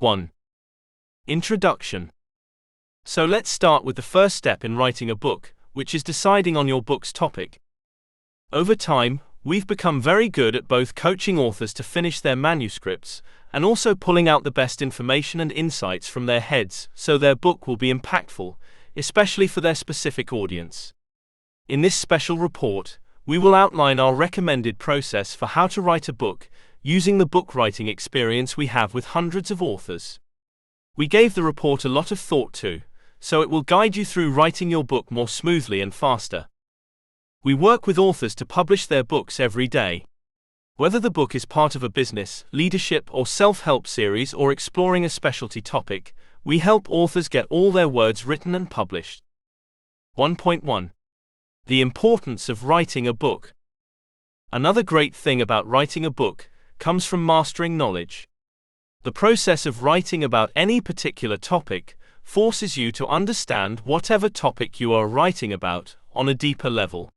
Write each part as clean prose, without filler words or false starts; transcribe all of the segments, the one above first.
1. Introduction. So let's start with the first step in writing a book, which is deciding on your book's topic. Over time, we've become very good at both coaching authors to finish their manuscripts and also pulling out the best information and insights from their heads so their book will be impactful, especially for their specific audience. In this special report, we will outline our recommended process for how to write a book using the book writing experience we have with hundreds of authors. We gave the report a lot of thought to, so it will guide you through writing your book more smoothly and faster. We work with authors to publish their books every day. Whether the book is part of a business, leadership, or self-help series or exploring a specialty topic, we help authors get all their words written and published. 1.1. The importance of writing a book. Another great thing about writing a book comes from mastering knowledge. The process of writing about any particular topic forces you to understand whatever topic you are writing about on a deeper level.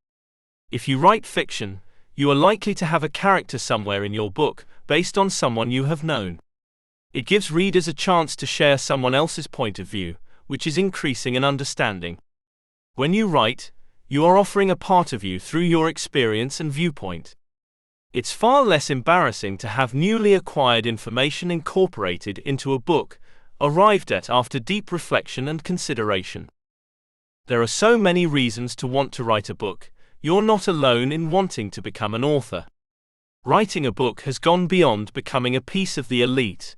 If you write fiction, you are likely to have a character somewhere in your book based on someone you have known. It gives readers a chance to share someone else's point of view, which is increasing in understanding. When you write, you are offering a part of you through your experience and viewpoint. It's far less embarrassing to have newly acquired information incorporated into a book, arrived at after deep reflection and consideration. There are so many reasons to want to write a book. You're not alone in wanting to become an author. Writing a book has gone beyond becoming a piece of the elite.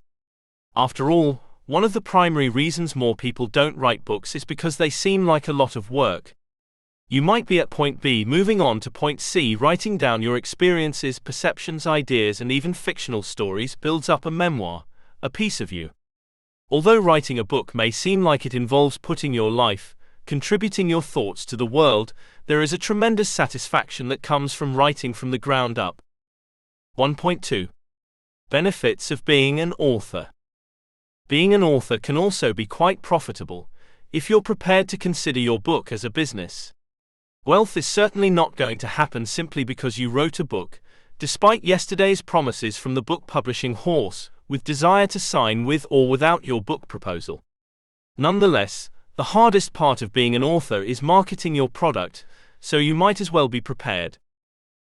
After all, one of the primary reasons more people don't write books is because they seem like a lot of work. You might be at point B moving on to point C. Writing down your experiences, perceptions, ideas, and even fictional stories builds up a memoir, a piece of you. Although writing a book may seem like it involves putting your life, contributing your thoughts to the world, there is a tremendous satisfaction that comes from writing from the ground up. 1.2. Benefits of being an author. Being an author can also be quite profitable, if you're prepared to consider your book as a business. Wealth is certainly not going to happen simply because you wrote a book, despite yesterday's promises from the book publishing horse, with desire to sign with or without your book proposal. Nonetheless, the hardest part of being an author is marketing your product, so you might as well be prepared.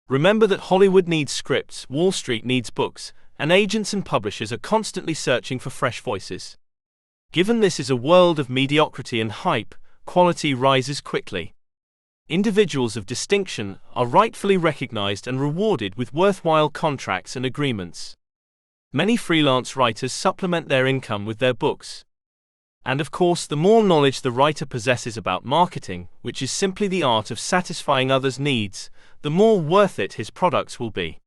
Remember that Hollywood needs scripts, Wall Street needs books, and agents and publishers are constantly searching for fresh voices. Given this is a world of mediocrity and hype, quality rises quickly. Individuals of distinction are rightfully recognized and rewarded with worthwhile contracts and agreements. Many freelance writers supplement their income with their books. And of course, the more knowledge the writer possesses about marketing, which is simply the art of satisfying others' needs, the more worth it his products will be.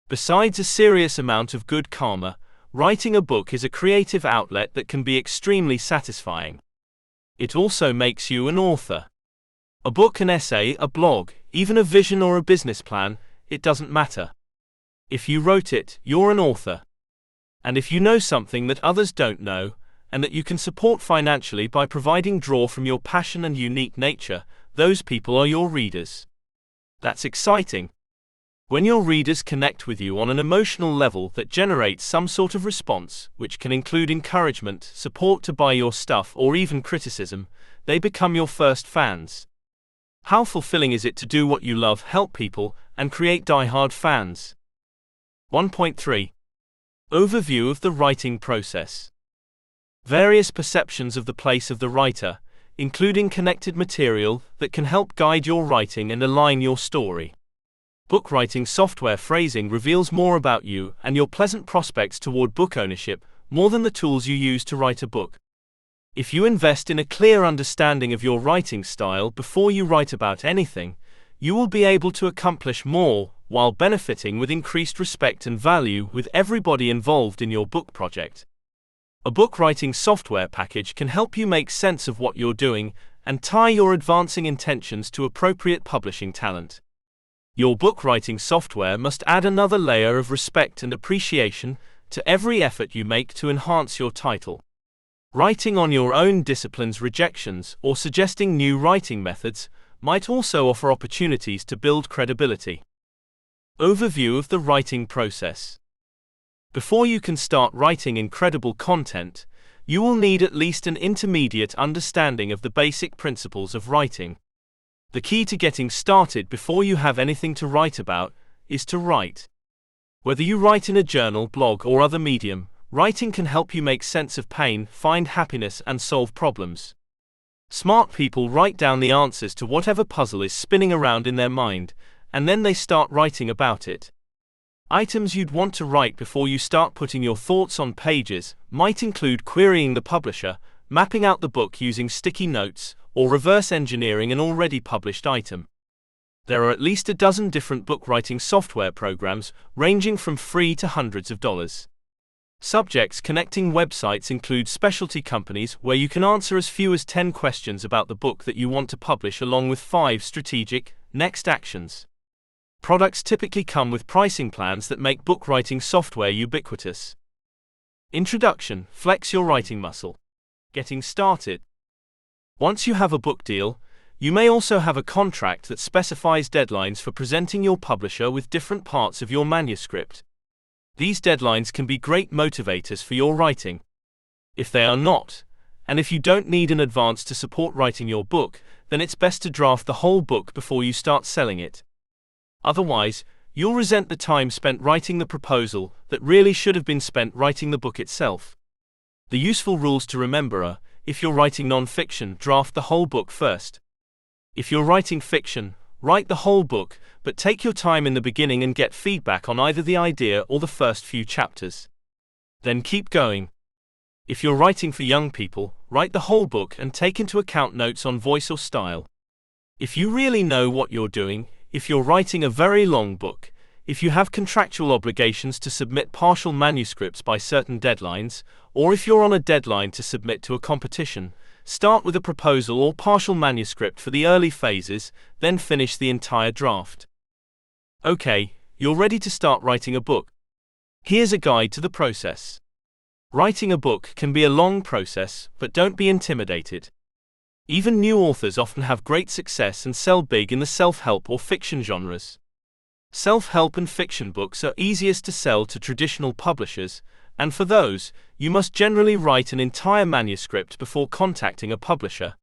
Besides a serious amount of good karma, writing a book is a creative outlet that can be extremely satisfying. It also makes you an author. A book, an essay, a blog, even a vision or a business plan, it doesn't matter. If you wrote it, you're an author. And if you know something that others don't know, and that you can support financially by providing draw from your passion and unique nature, those people are your readers. That's exciting. When your readers connect with you on an emotional level that generates some sort of response, which can include encouragement, support to buy your stuff, or even criticism, they become your first fans. How fulfilling is it to do what you love, help people, and create die-hard fans? 1.3. Overview of the writing process. Various perceptions of the place of the writer, including connected material that can help guide your writing and align your story. Book writing software phrasing reveals more about you and your pleasant prospects toward book ownership, more than the tools you use to write a book. If you invest in a clear understanding of your writing style before you write about anything, you will be able to accomplish more while benefiting with increased respect and value with everybody involved in your book project. A book writing software package can help you make sense of what you're doing and tie your advancing intentions to appropriate publishing talent. Your book writing software must add another layer of respect and appreciation to every effort you make to enhance your title. Writing on your own discipline's rejections or suggesting new writing methods might also offer opportunities to build credibility. Overview of the writing process. Before you can start writing incredible content, you will need at least an intermediate understanding of the basic principles of writing. The key to getting started before you have anything to write about is to write. Whether you write in a journal, blog, or other medium, writing can help you make sense of pain, find happiness, and solve problems. Smart people write down the answers to whatever puzzle is spinning around in their mind, and then they start writing about it. Items you'd want to write before you start putting your thoughts on pages might include querying the publisher, mapping out the book using sticky notes, or reverse engineering an already published item. There are at least a dozen different book writing software programs, ranging from free to hundreds of dollars. Subjects connecting websites include specialty companies where you can answer as few as 10 questions about the book that you want to publish, along with 5 strategic next actions. Products typically come with pricing plans that make book writing software ubiquitous. Introduction: flex your writing muscle. Getting started. Once you have a book deal, you may also have a contract that specifies deadlines for presenting your publisher with different parts of your manuscript. These deadlines can be great motivators for your writing. If they are not, and if you don't need an advance to support writing your book, then it's best to draft the whole book before you start selling it. Otherwise, you'll resent the time spent writing the proposal that really should have been spent writing the book itself. The useful rules to remember are: if you're writing non-fiction, draft the whole book first. If you're writing fiction, write the whole book, but take your time in the beginning and get feedback on either the idea or the first few chapters. Then keep going. If you're writing for young people, write the whole book and take into account notes on voice or style. If you really know what you're doing, if you're writing a very long book, if you have contractual obligations to submit partial manuscripts by certain deadlines, or if you're on a deadline to submit to a competition, start with a proposal or partial manuscript for the early phases, then finish the entire draft. Okay, you're ready to start writing a book. Here's a guide to the process. Writing a book can be a long process, but don't be intimidated. Even new authors often have great success and sell big in the self-help or fiction genres. Self-help and fiction books are easiest to sell to traditional publishers, and for those, you must generally write an entire manuscript before contacting a publisher.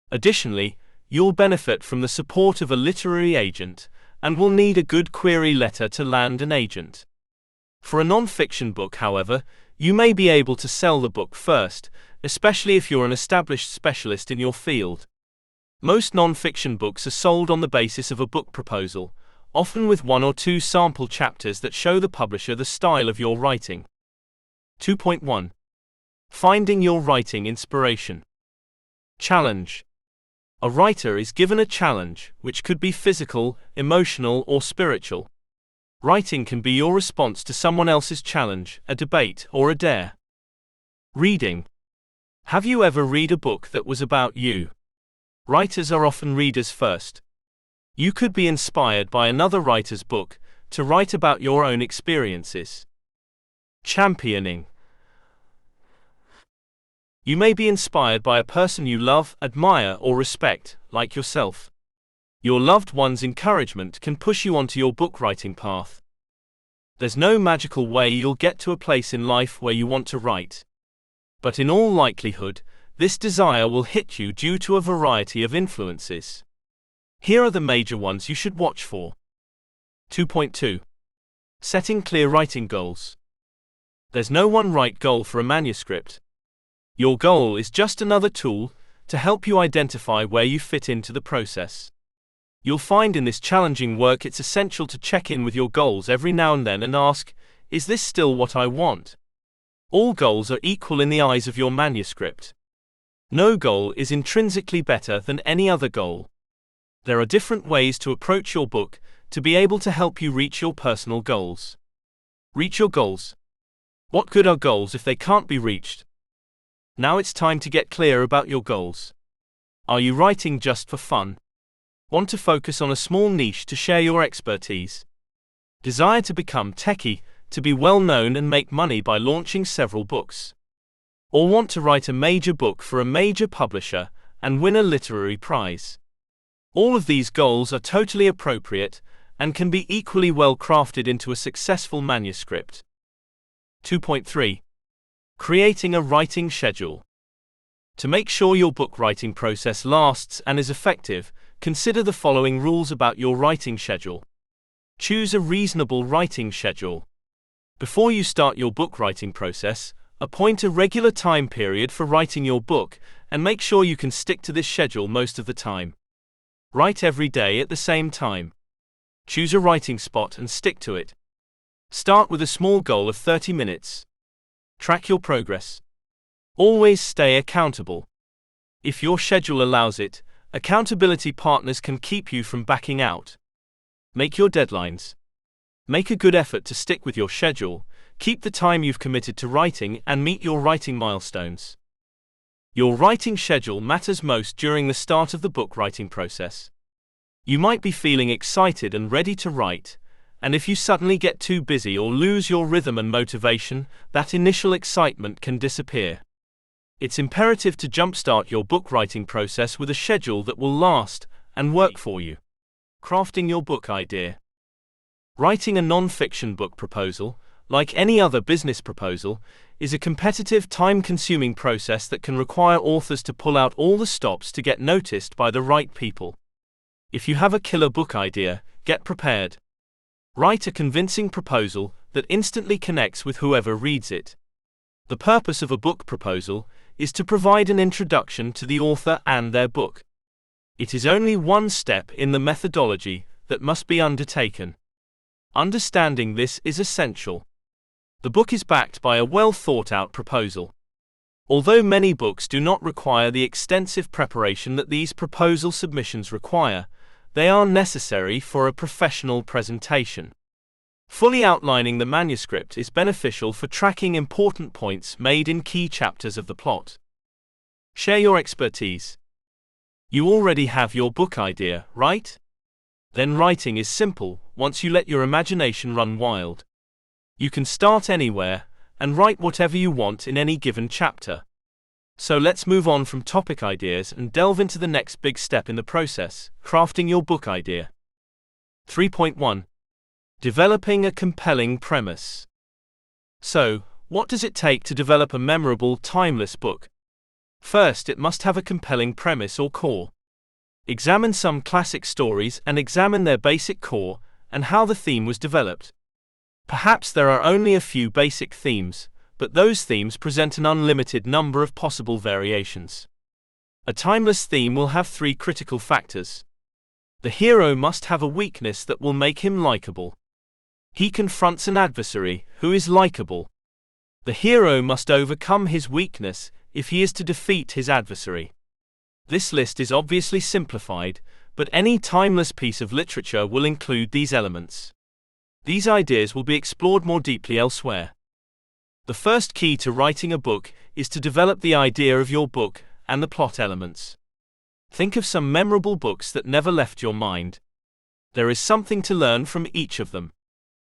Additionally, you'll benefit from the support of a literary agent, and will need a good query letter to land an agent. For a non-fiction book, however, you may be able to sell the book first, especially if you're an established specialist in your field. Most non-fiction books are sold on the basis of a book proposal, often with 1 or 2 sample chapters that show the publisher the style of your writing. 2.1. Finding your writing inspiration. Challenge. A writer is given a challenge, which could be physical, emotional, or spiritual. Writing can be your response to someone else's challenge, a debate, or a dare. Reading. Have you ever read a book that was about you? Writers are often readers first. You could be inspired by another writer's book to write about your own experiences. Championing. You may be inspired by a person you love, admire, or respect, like yourself. Your loved one's encouragement can push you onto your book writing path. There's no magical way you'll get to a place in life where you want to write. But in all likelihood, this desire will hit you due to a variety of influences. Here are the major ones you should watch for. 2.2. Setting clear writing goals. There's no one right goal for a manuscript. Your goal is just another tool to help you identify where you fit into the process. You'll find in this challenging work it's essential to check in with your goals every now and then and ask, is this still what I want? All goals are equal in the eyes of your manuscript. No goal is intrinsically better than any other goal. There are different ways to approach your book to be able to help you reach your personal goals. Reach your goals. What good are goals if they can't be reached? Now it's time to get clear about your goals. Are you writing just for fun? Want to focus on a small niche to share your expertise? Desire to become techie, to be well known and make money by launching several books? Or want to write a major book for a major publisher and win a literary prize? All of these goals are totally appropriate and can be equally well crafted into a successful manuscript. 2.3. Creating a writing schedule. To make sure your book writing process lasts and is effective, consider the following rules about your writing schedule. Choose a reasonable writing schedule. Before you start your book writing process, appoint a regular time period for writing your book and make sure you can stick to this schedule most of the time. Write every day at the same time. Choose a writing spot and stick to it. Start with a small goal of 30 minutes. Track your progress. Always stay accountable. If your schedule allows it, accountability partners can keep you from backing out. Make your deadlines. Make a good effort to stick with your schedule, keep the time you've committed to writing, and meet your writing milestones. Your writing schedule matters most during the start of the book writing process. You might be feeling excited and ready to write, and if you suddenly get too busy or lose your rhythm and motivation, that initial excitement can disappear. It's imperative to jumpstart your book writing process with a schedule that will last and work for you. Crafting your book idea. Writing a non-fiction book proposal, like any other business proposal, is a competitive, time-consuming process that can require authors to pull out all the stops to get noticed by the right people. If you have a killer book idea, get prepared. Write a convincing proposal that instantly connects with whoever reads it. The purpose of a book proposal is to provide an introduction to the author and their book. It is only one step in the methodology that must be undertaken. Understanding this is essential. The book is backed by a well-thought-out proposal. Although many books do not require the extensive preparation that these proposal submissions require, they are necessary for a professional presentation. Fully outlining the manuscript is beneficial for tracking important points made in key chapters of the plot. Share your expertise. You already have your book idea, right? Then writing is simple once you let your imagination run wild. You can start anywhere and write whatever you want in any given chapter. So let's move on from topic ideas and delve into the next big step in the process, crafting your book idea. 3.1. Developing a compelling premise. So, what does it take to develop a memorable, timeless book? First, it must have a compelling premise or core. Examine some classic stories and examine their basic core and how the theme was developed. Perhaps there are only a few basic themes, but those themes present an unlimited number of possible variations. A timeless theme will have three critical factors. The hero must have a weakness that will make him likable. He confronts an adversary who is likable. The hero must overcome his weakness if he is to defeat his adversary. This list is obviously simplified, but any timeless piece of literature will include these elements. These ideas will be explored more deeply elsewhere. The first key to writing a book is to develop the idea of your book and the plot elements. Think of some memorable books that never left your mind. There is something to learn from each of them.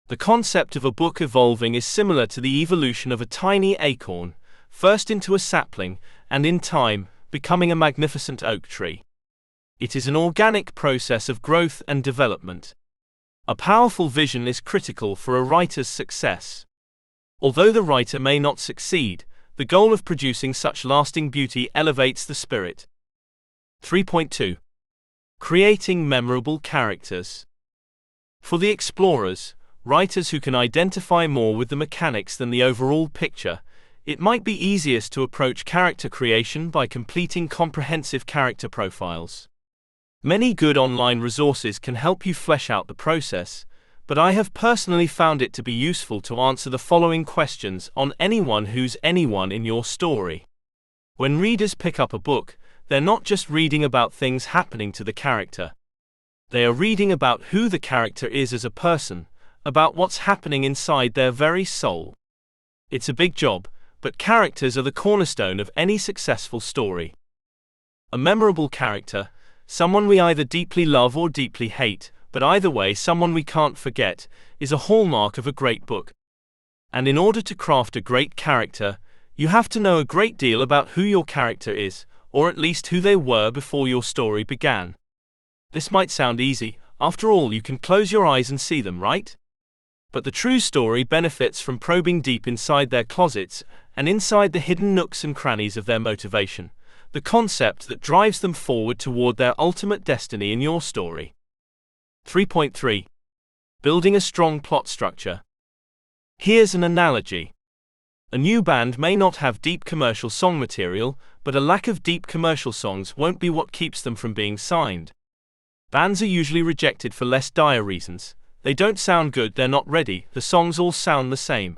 The concept of a book evolving is similar to the evolution of a tiny acorn, first into a sapling, and in time, becoming a magnificent oak tree. It is an organic process of growth and development. A powerful vision is critical for a writer's success. Although the writer may not succeed, the goal of producing such lasting beauty elevates the spirit. 3.2. Creating memorable characters. For the explorers, writers who can identify more with the mechanics than the overall picture, it might be easiest to approach character creation by completing comprehensive character profiles. Many good online resources can help you flesh out the process, but I have personally found it to be useful to answer the following questions on anyone who's anyone in your story. When readers pick up a book, they're not just reading about things happening to the character. They are reading about who the character is as a person, about what's happening inside their very soul. It's a big job, but characters are the cornerstone of any successful story. A memorable character, someone we either deeply love or deeply hate, but either way someone we can't forget, is a hallmark of a great book. And in order to craft a great character, you have to know a great deal about who your character is, or at least who they were before your story began. This might sound easy, after all you can close your eyes and see them, right? But the true story benefits from probing deep inside their closets and inside the hidden nooks and crannies of their motivation, the concept that drives them forward toward their ultimate destiny in your story. 3.3. Building a strong plot structure. Here's an analogy. A new band may not have deep commercial song material, but a lack of deep commercial songs won't be what keeps them from being signed. Bands are usually rejected for less dire reasons. They don't sound good, they're not ready, the songs all sound the same.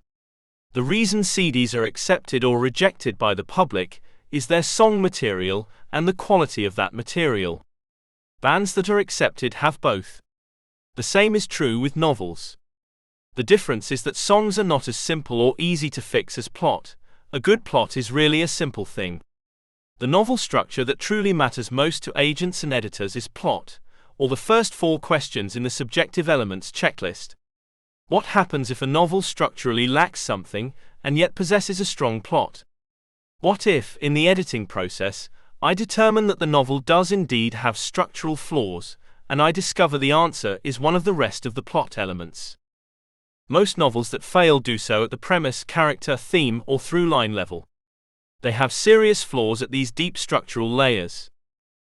The reason CDs are accepted or rejected by the public is their song material and the quality of that material. Bands that are accepted have both. The same is true with novels. The difference is that songs are not as simple or easy to fix as plot. A good plot is really a simple thing. The novel structure that truly matters most to agents and editors is plot, or the first 4 questions in the subjective elements checklist. What happens if a novel structurally lacks something and yet possesses a strong plot? What if, in the editing process, I determine that the novel does indeed have structural flaws, and I discover the answer is one of the rest of the plot elements? Most novels that fail do so at the premise, character, theme, or through-line level. They have serious flaws at these deep structural layers.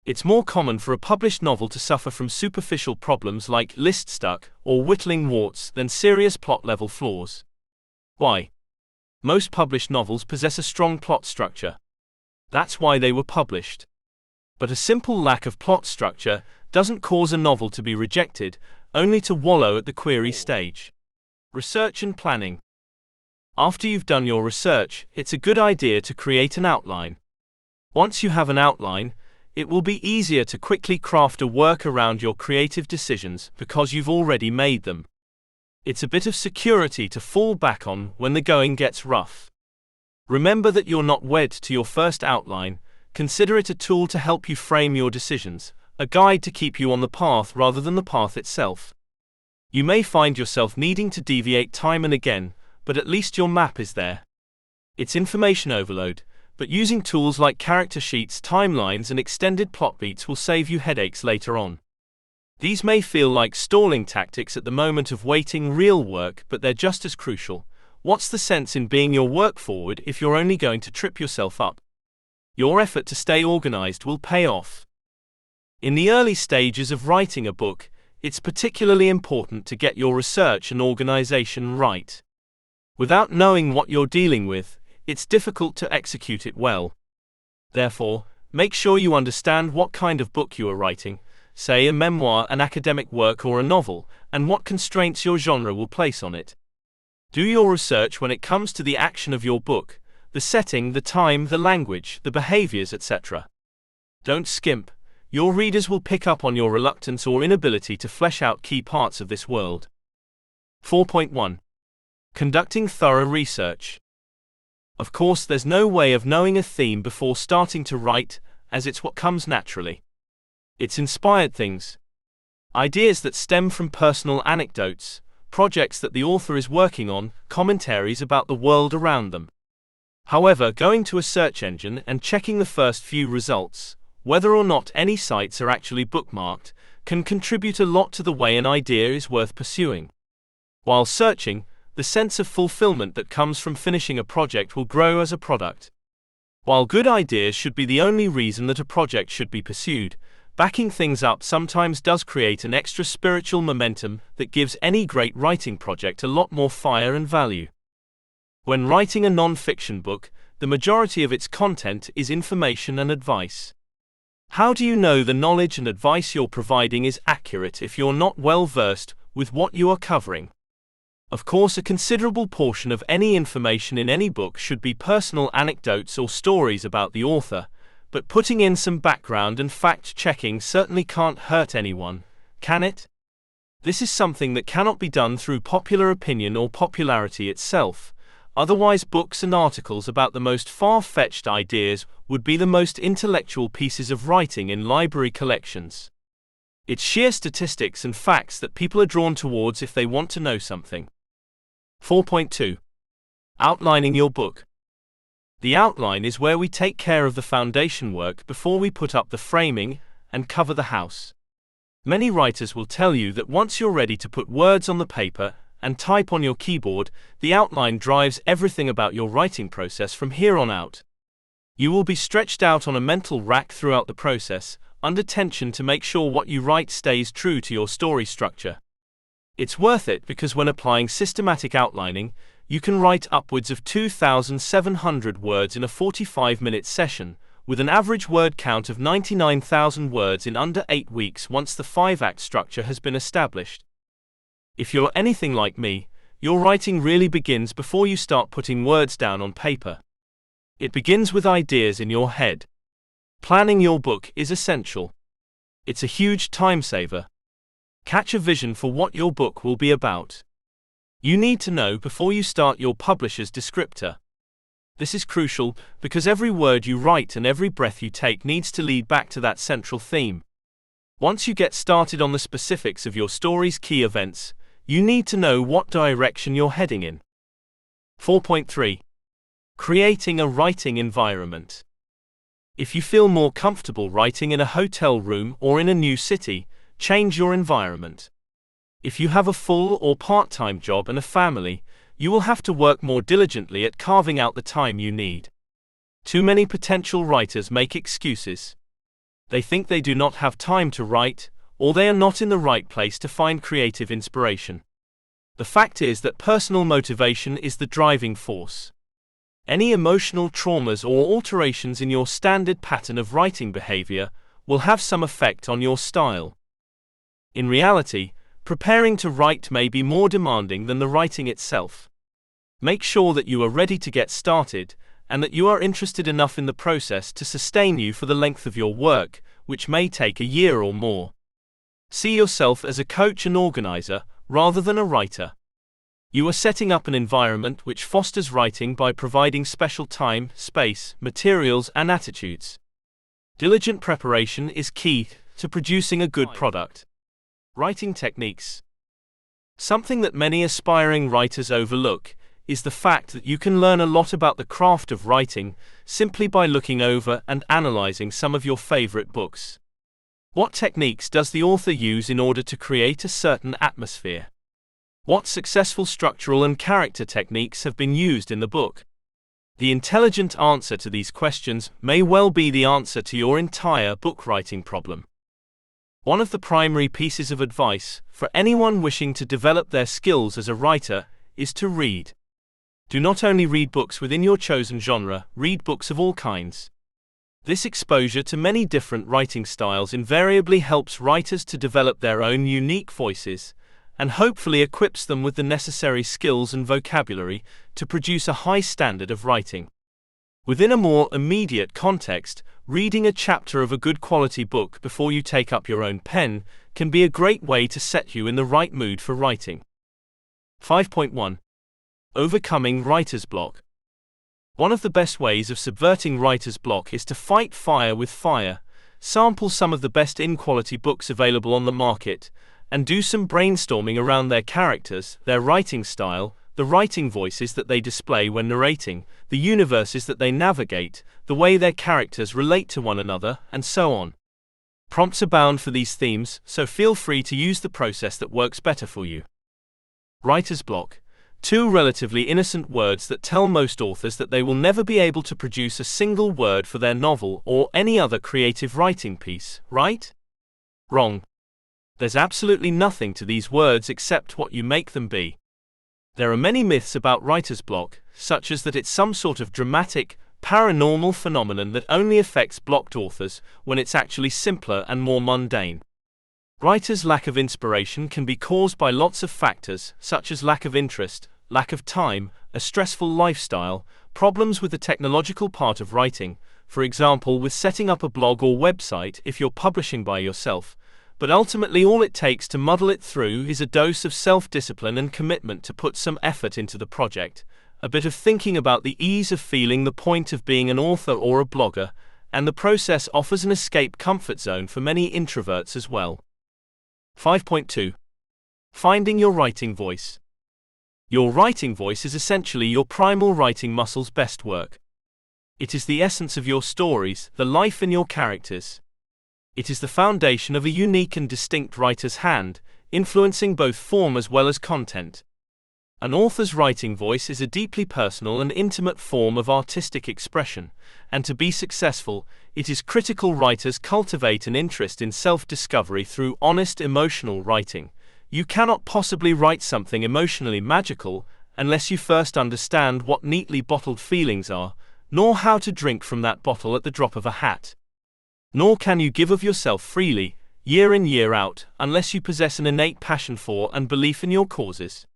It's more common for a published novel to suffer from superficial problems like list stuck or whittling warts than serious plot-level flaws. Why? Most published novels possess a strong plot structure. That's why they were published. But a simple lack of plot structure doesn't cause a novel to be rejected, only to wallow at the query stage. Research and planning. After you've done your research, it's a good idea to create an outline. Once you have an outline, it will be easier to quickly craft a work around your creative decisions because you've already made them. It's a bit of security to fall back on when the going gets rough. Remember that you're not wed to your first outline. Consider it a tool to help you frame your decisions, a guide to keep you on the path rather than the path itself. You may find yourself needing to deviate time and again, but at least your map is there. It's information overload, but using tools like character sheets, timelines, and extended plot beats will save you headaches later on. These may feel like stalling tactics at the moment of waiting real work, but they're just as crucial. What's the sense in being your work forward if you're only going to trip yourself up? Your effort to stay organized will pay off. In the early stages of writing a book, it's particularly important to get your research and organization right. Without knowing what you're dealing with, it's difficult to execute it well. Therefore, make sure you understand what kind of book you are writing, say a memoir, an academic work, or a novel, and what constraints your genre will place on it. Do your research when it comes to the action of your book, the setting, the time, the language, the behaviors, etc. Don't skimp. Your readers will pick up on your reluctance or inability to flesh out key parts of this world. 4.1. Conducting thorough research. Of course, there's no way of knowing a theme before starting to write, as it's what comes naturally. It's inspired things. Ideas that stem from personal anecdotes, projects that the author is working on, commentaries about the world around them. However, going to a search engine and checking the first few results, whether or not any sites are actually bookmarked, can contribute a lot to the way an idea is worth pursuing. While searching, the sense of fulfillment that comes from finishing a project will grow as a product. While good ideas should be the only reason that a project should be pursued, backing things up sometimes does create an extra spiritual momentum that gives any great writing project a lot more fire and value. When writing a non-fiction book, the majority of its content is information and advice. How do you know the knowledge and advice you're providing is accurate if you're not well versed with what you are covering? Of course, a considerable portion of any information in any book should be personal anecdotes or stories about the author, but putting in some background and fact-checking certainly can't hurt anyone, can it? This is something that cannot be done through popular opinion or popularity itself. Otherwise, books and articles about the most far-fetched ideas would be the most intellectual pieces of writing in library collections. It's sheer statistics and facts that people are drawn towards if they want to know something. 4.2. Outlining your book. The outline is where we take care of the foundation work before we put up the framing and cover the house. Many writers will tell you that once you're ready to put words on the paper and type on your keyboard, the outline drives everything about your writing process from here on out. You will be stretched out on a mental rack throughout the process, under tension to make sure what you write stays true to your story structure. It's worth it because when applying systematic outlining, you can write upwards of 2,700 words in a 45-minute session, with an average word count of 99,000 words in under 8 weeks once the 5-act structure has been established. If you're anything like me, your writing really begins before you start putting words down on paper. It begins with ideas in your head. Planning your book is essential. It's a huge time saver. Catch a vision for what your book will be about. You need to know before you start your publisher's descriptor. This is crucial because every word you write and every breath you take needs to lead back to that central theme. Once you get started on the specifics of your story's key events, you need to know what direction you're heading in. 4.3. Creating a writing environment. If you feel more comfortable writing in a hotel room or in a new city, change your environment. If you have a full or part-time job and a family, you will have to work more diligently at carving out the time you need. Too many potential writers make excuses. They think they do not have time to write, or they are not in the right place to find creative inspiration. The fact is that personal motivation is the driving force. Any emotional traumas or alterations in your standard pattern of writing behavior will have some effect on your style. In reality, preparing to write may be more demanding than the writing itself. Make sure that you are ready to get started, and that you are interested enough in the process to sustain you for the length of your work, which may take a year or more. See yourself as a coach and organizer, rather than a writer. You are setting up an environment which fosters writing by providing special time, space, materials, and attitudes. Diligent preparation is key to producing a good product. Writing techniques. Something that many aspiring writers overlook is the fact that you can learn a lot about the craft of writing simply by looking over and analyzing some of your favorite books. What techniques does the author use in order to create a certain atmosphere? What successful structural and character techniques have been used in the book? The intelligent answer to these questions may well be the answer to your entire book writing problem. One of the primary pieces of advice for anyone wishing to develop their skills as a writer is to read. Do not only read books within your chosen genre, read books of all kinds. This exposure to many different writing styles invariably helps writers to develop their own unique voices, and hopefully equips them with the necessary skills and vocabulary to produce a high standard of writing. Within a more immediate context, reading a chapter of a good quality book before you take up your own pen can be a great way to set you in the right mood for writing. 5.1. Overcoming writer's block. One of the best ways of subverting writer's block is to fight fire with fire, sample some of the best in-quality books available on the market, and do some brainstorming around their characters, their writing style, the writing voices that they display when narrating, the universes that they navigate, the way their characters relate to one another, and so on. Prompts abound for these themes, so feel free to use the process that works better for you. Writer's block. 2 relatively innocent words that tell most authors that they will never be able to produce a single word for their novel or any other creative writing piece, right? Wrong. There's absolutely nothing to these words except what you make them be. There are many myths about writer's block, such as that it's some sort of dramatic, paranormal phenomenon that only affects blocked authors, when it's actually simpler and more mundane. Writers' lack of inspiration can be caused by lots of factors, such as lack of interest, lack of time, a stressful lifestyle, problems with the technological part of writing, for example with setting up a blog or website if you're publishing by yourself, but ultimately all it takes to muddle it through is a dose of self-discipline and commitment to put some effort into the project, a bit of thinking about the ease of feeling the point of being an author or a blogger, and the process offers an escape comfort zone for many introverts as well. 5.2. Finding your writing voice. Your writing voice is essentially your primal writing muscle's best work. It is the essence of your stories, the life in your characters. It is the foundation of a unique and distinct writer's hand, influencing both form as well as content. An author's writing voice is a deeply personal and intimate form of artistic expression, and to be successful, it is critical writers cultivate an interest in self-discovery through honest emotional writing. You cannot possibly write something emotionally magical unless you first understand what neatly bottled feelings are, nor how to drink from that bottle at the drop of a hat. Nor can you give of yourself freely, year in year out, unless you possess an innate passion for and belief in your causes.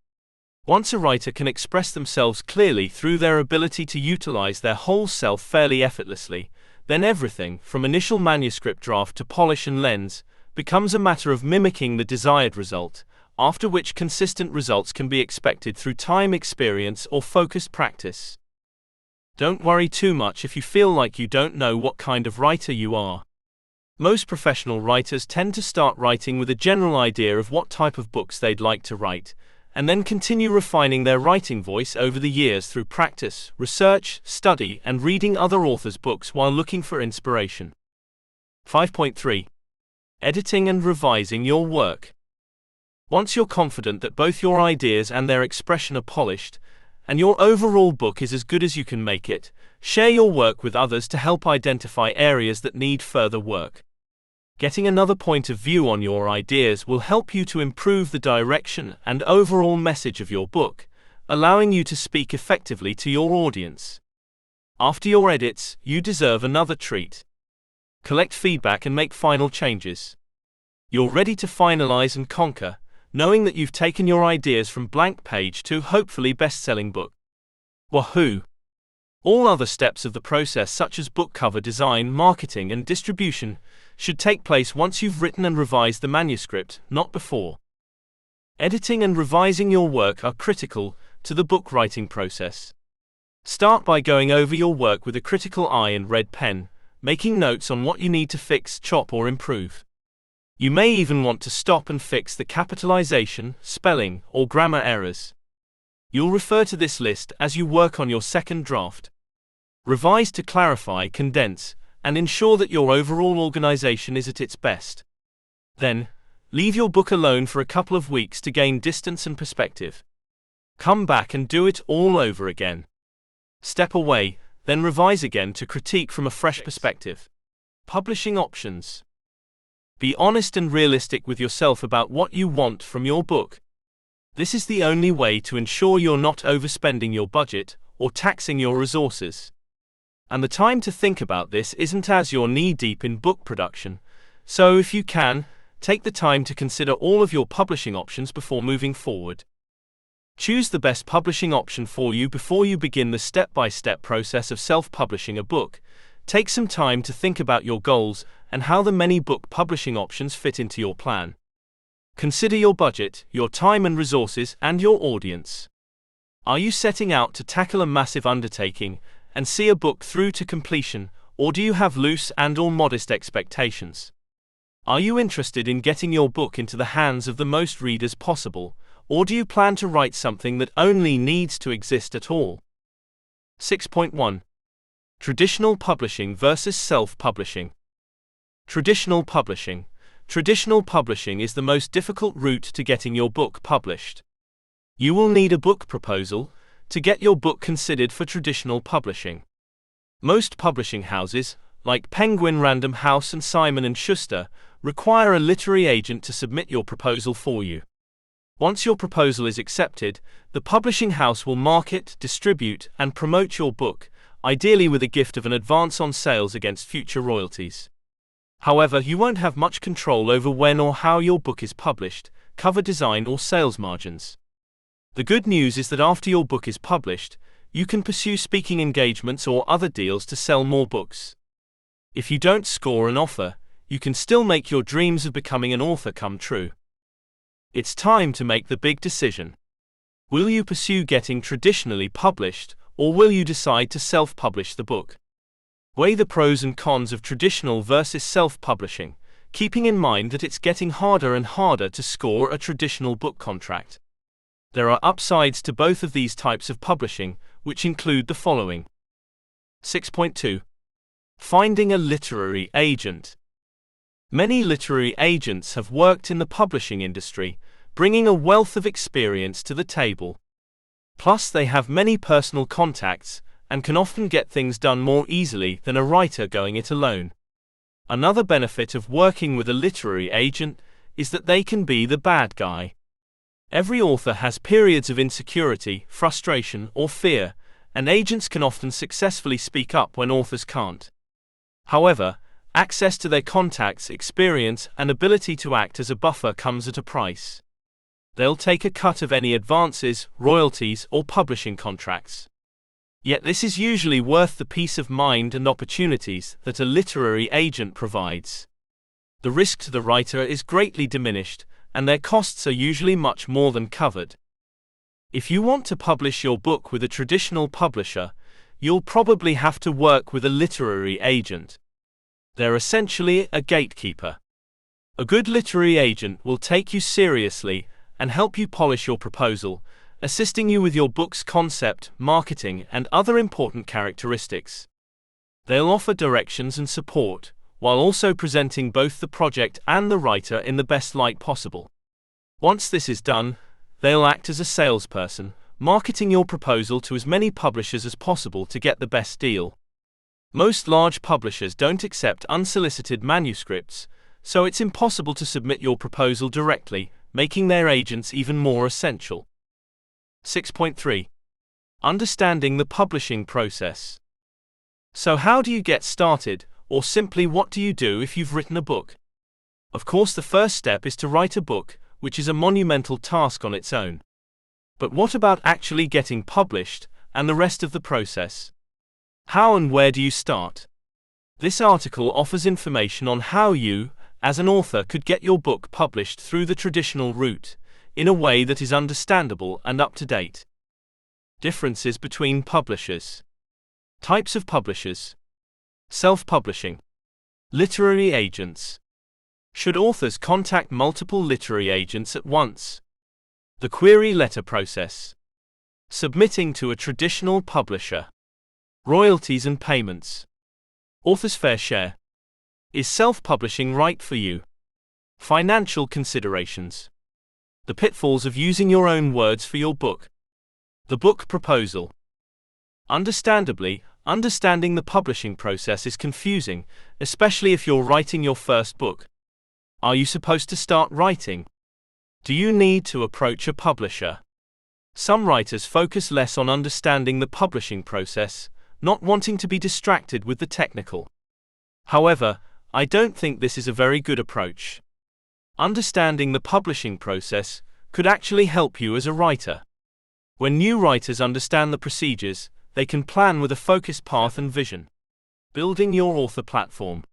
Once a writer can express themselves clearly through their ability to utilize their whole self fairly effortlessly, then everything, from initial manuscript draft to polish and lens, becomes a matter of mimicking the desired result, after which consistent results can be expected through time, experience, or focused practice. Don't worry too much if you feel like you don't know what kind of writer you are. Most professional writers tend to start writing with a general idea of what type of books they'd like to write, and then continue refining their writing voice over the years through practice, research, study, and reading other authors' books while looking for inspiration. 5.3. Editing and revising your work. Once you're confident that both your ideas and their expression are polished, and your overall book is as good as you can make it, share your work with others to help identify areas that need further work. Getting another point of view on your ideas will help you to improve the direction and overall message of your book, allowing you to speak effectively to your audience. After your edits, you deserve another treat. Collect feedback and make final changes. You're ready to finalize and conquer, knowing that you've taken your ideas from blank page to hopefully best-selling book. Wahoo! All other steps of the process, such as book cover design, marketing, and distribution, should take place once you've written and revised the manuscript, not before. Editing and revising your work are critical to the book writing process. Start by going over your work with a critical eye and red pen, making notes on what you need to fix, chop, or improve. You may even want to stop and fix the capitalization, spelling, or grammar errors. You'll refer to this list as you work on your second draft. Revise to clarify, condense, and ensure that your overall organization is at its best. Then, leave your book alone for a couple of weeks to gain distance and perspective. Come back and do it all over again. Step away, then revise again to critique from a fresh perspective. Publishing options. Be honest and realistic with yourself about what you want from your book. This is the only way to ensure you're not overspending your budget or taxing your resources. And the time to think about this isn't as you're knee-deep in book production, so if you can, take the time to consider all of your publishing options before moving forward. Choose the best publishing option for you before you begin the step-by-step process of self-publishing a book. Take some time to think about your goals and how the many book publishing options fit into your plan. Consider your budget, your time and resources, and your audience. Are you setting out to tackle a massive undertaking and see a book through to completion, or do you have loose and/or modest expectations? Are you interested in getting your book into the hands of the most readers possible, or do you plan to write something that only needs to exist at all? 6.1. Traditional publishing versus self-publishing. Traditional publishing. Traditional publishing is the most difficult route to getting your book published. You will need a book proposal to get your book considered for traditional publishing. Most publishing houses, like Penguin Random House and Simon & Schuster, require a literary agent to submit your proposal for you. Once your proposal is accepted, the publishing house will market, distribute, and promote your book, ideally with a gift of an advance on sales against future royalties. However, you won't have much control over when or how your book is published, cover design, or sales margins. The good news is that after your book is published, you can pursue speaking engagements or other deals to sell more books. If you don't score an offer, you can still make your dreams of becoming an author come true. It's time to make the big decision. Will you pursue getting traditionally published, or will you decide to self-publish the book? Weigh the pros and cons of traditional versus self-publishing, keeping in mind that it's getting harder and harder to score a traditional book contract. There are upsides to both of these types of publishing, which include the following. 6.2. Finding a literary agent. Many literary agents have worked in the publishing industry, bringing a wealth of experience to the table. Plus, they have many personal contacts and can often get things done more easily than a writer going it alone. Another benefit of working with a literary agent is that they can be the bad guy. Every author has periods of insecurity, frustration, or fear, and agents can often successfully speak up when authors can't. However, access to their contacts, experience, and ability to act as a buffer comes at a price. They'll take a cut of any advances, royalties, or publishing contracts. Yet this is usually worth the peace of mind and opportunities that a literary agent provides. The risk to the writer is greatly diminished, and their costs are usually much more than covered. If you want to publish your book with a traditional publisher, you'll probably have to work with a literary agent. They're essentially a gatekeeper. A good literary agent will take you seriously and help you polish your proposal, assisting you with your book's concept, marketing, and other important characteristics. They'll offer directions and support, while also presenting both the project and the writer in the best light possible. Once this is done, they'll act as a salesperson, marketing your proposal to as many publishers as possible to get the best deal. Most large publishers don't accept unsolicited manuscripts, so it's impossible to submit your proposal directly, making their agents even more essential. 6.3. Understanding the publishing process. So how do you get started, or simply what do you do if you've written a book? Of course, the first step is to write a book, which is a monumental task on its own. But what about actually getting published, and the rest of the process? How and where do you start? This article offers information on how you, as an author, could get your book published through the traditional route, in a way that is understandable and up to date. Differences between publishers. Types of publishers. Self-publishing. Literary agents. Should authors contact multiple literary agents at once? The query letter process. Submitting to a traditional publisher. Royalties and payments. Author's fair share. Is self-publishing right for you? Financial considerations. The pitfalls of using your own words for your book. The book proposal. Understandably, understanding the publishing process is confusing, especially if you're writing your first book. Are you supposed to start writing? Do you need to approach a publisher? Some writers focus less on understanding the publishing process, not wanting to be distracted with the technical. However, I don't think this is a very good approach. Understanding the publishing process could actually help you as a writer. When new writers understand the procedures, they can plan with a focused path and vision. Building your author platform.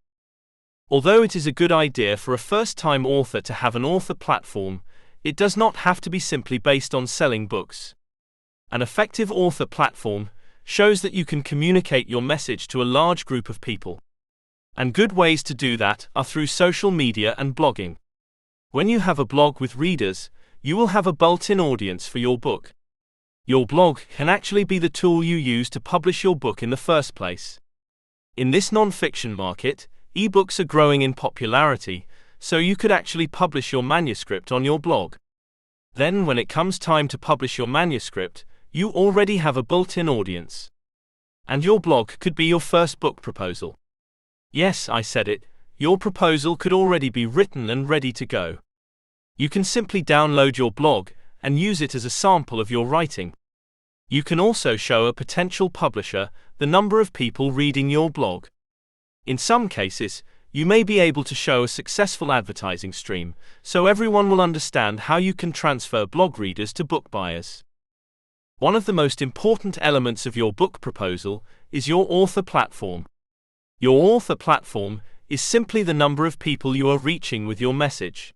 Although it is a good idea for a first-time author to have an author platform, it does not have to be simply based on selling books. An effective author platform shows that you can communicate your message to a large group of people. And good ways to do that are through social media and blogging. When you have a blog with readers, you will have a built-in audience for your book. Your blog can actually be the tool you use to publish your book in the first place. In this non-fiction market, ebooks are growing in popularity, so you could actually publish your manuscript on your blog. Then when it comes time to publish your manuscript, you already have a built-in audience. And your blog could be your first book proposal. Yes, I said it, your proposal could already be written and ready to go. You can simply download your blog and use it as a sample of your writing. You can also show a potential publisher the number of people reading your blog. In some cases, you may be able to show a successful advertising stream, so everyone will understand how you can transfer blog readers to book buyers. One of the most important elements of your book proposal is your author platform. Your author platform is simply the number of people you are reaching with your message.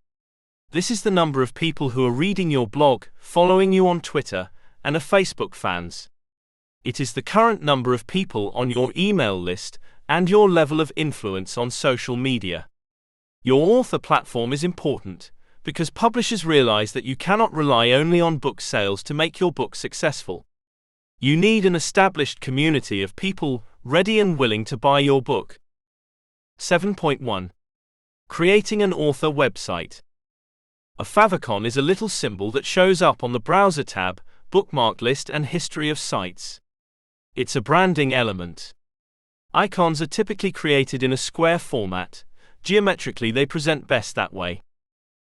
This is the number of people who are reading your blog, following you on Twitter, and are Facebook fans. It is the current number of people on your email list and your level of influence on social media. Your author platform is important because publishers realize that you cannot rely only on book sales to make your book successful. You need an established community of people ready and willing to buy your book. 7.1. Creating an author website. A favicon is a little symbol that shows up on the browser tab bookmark list, and history of sites. It's a branding element. Icons are typically created in a square format. Geometrically, they present best that way.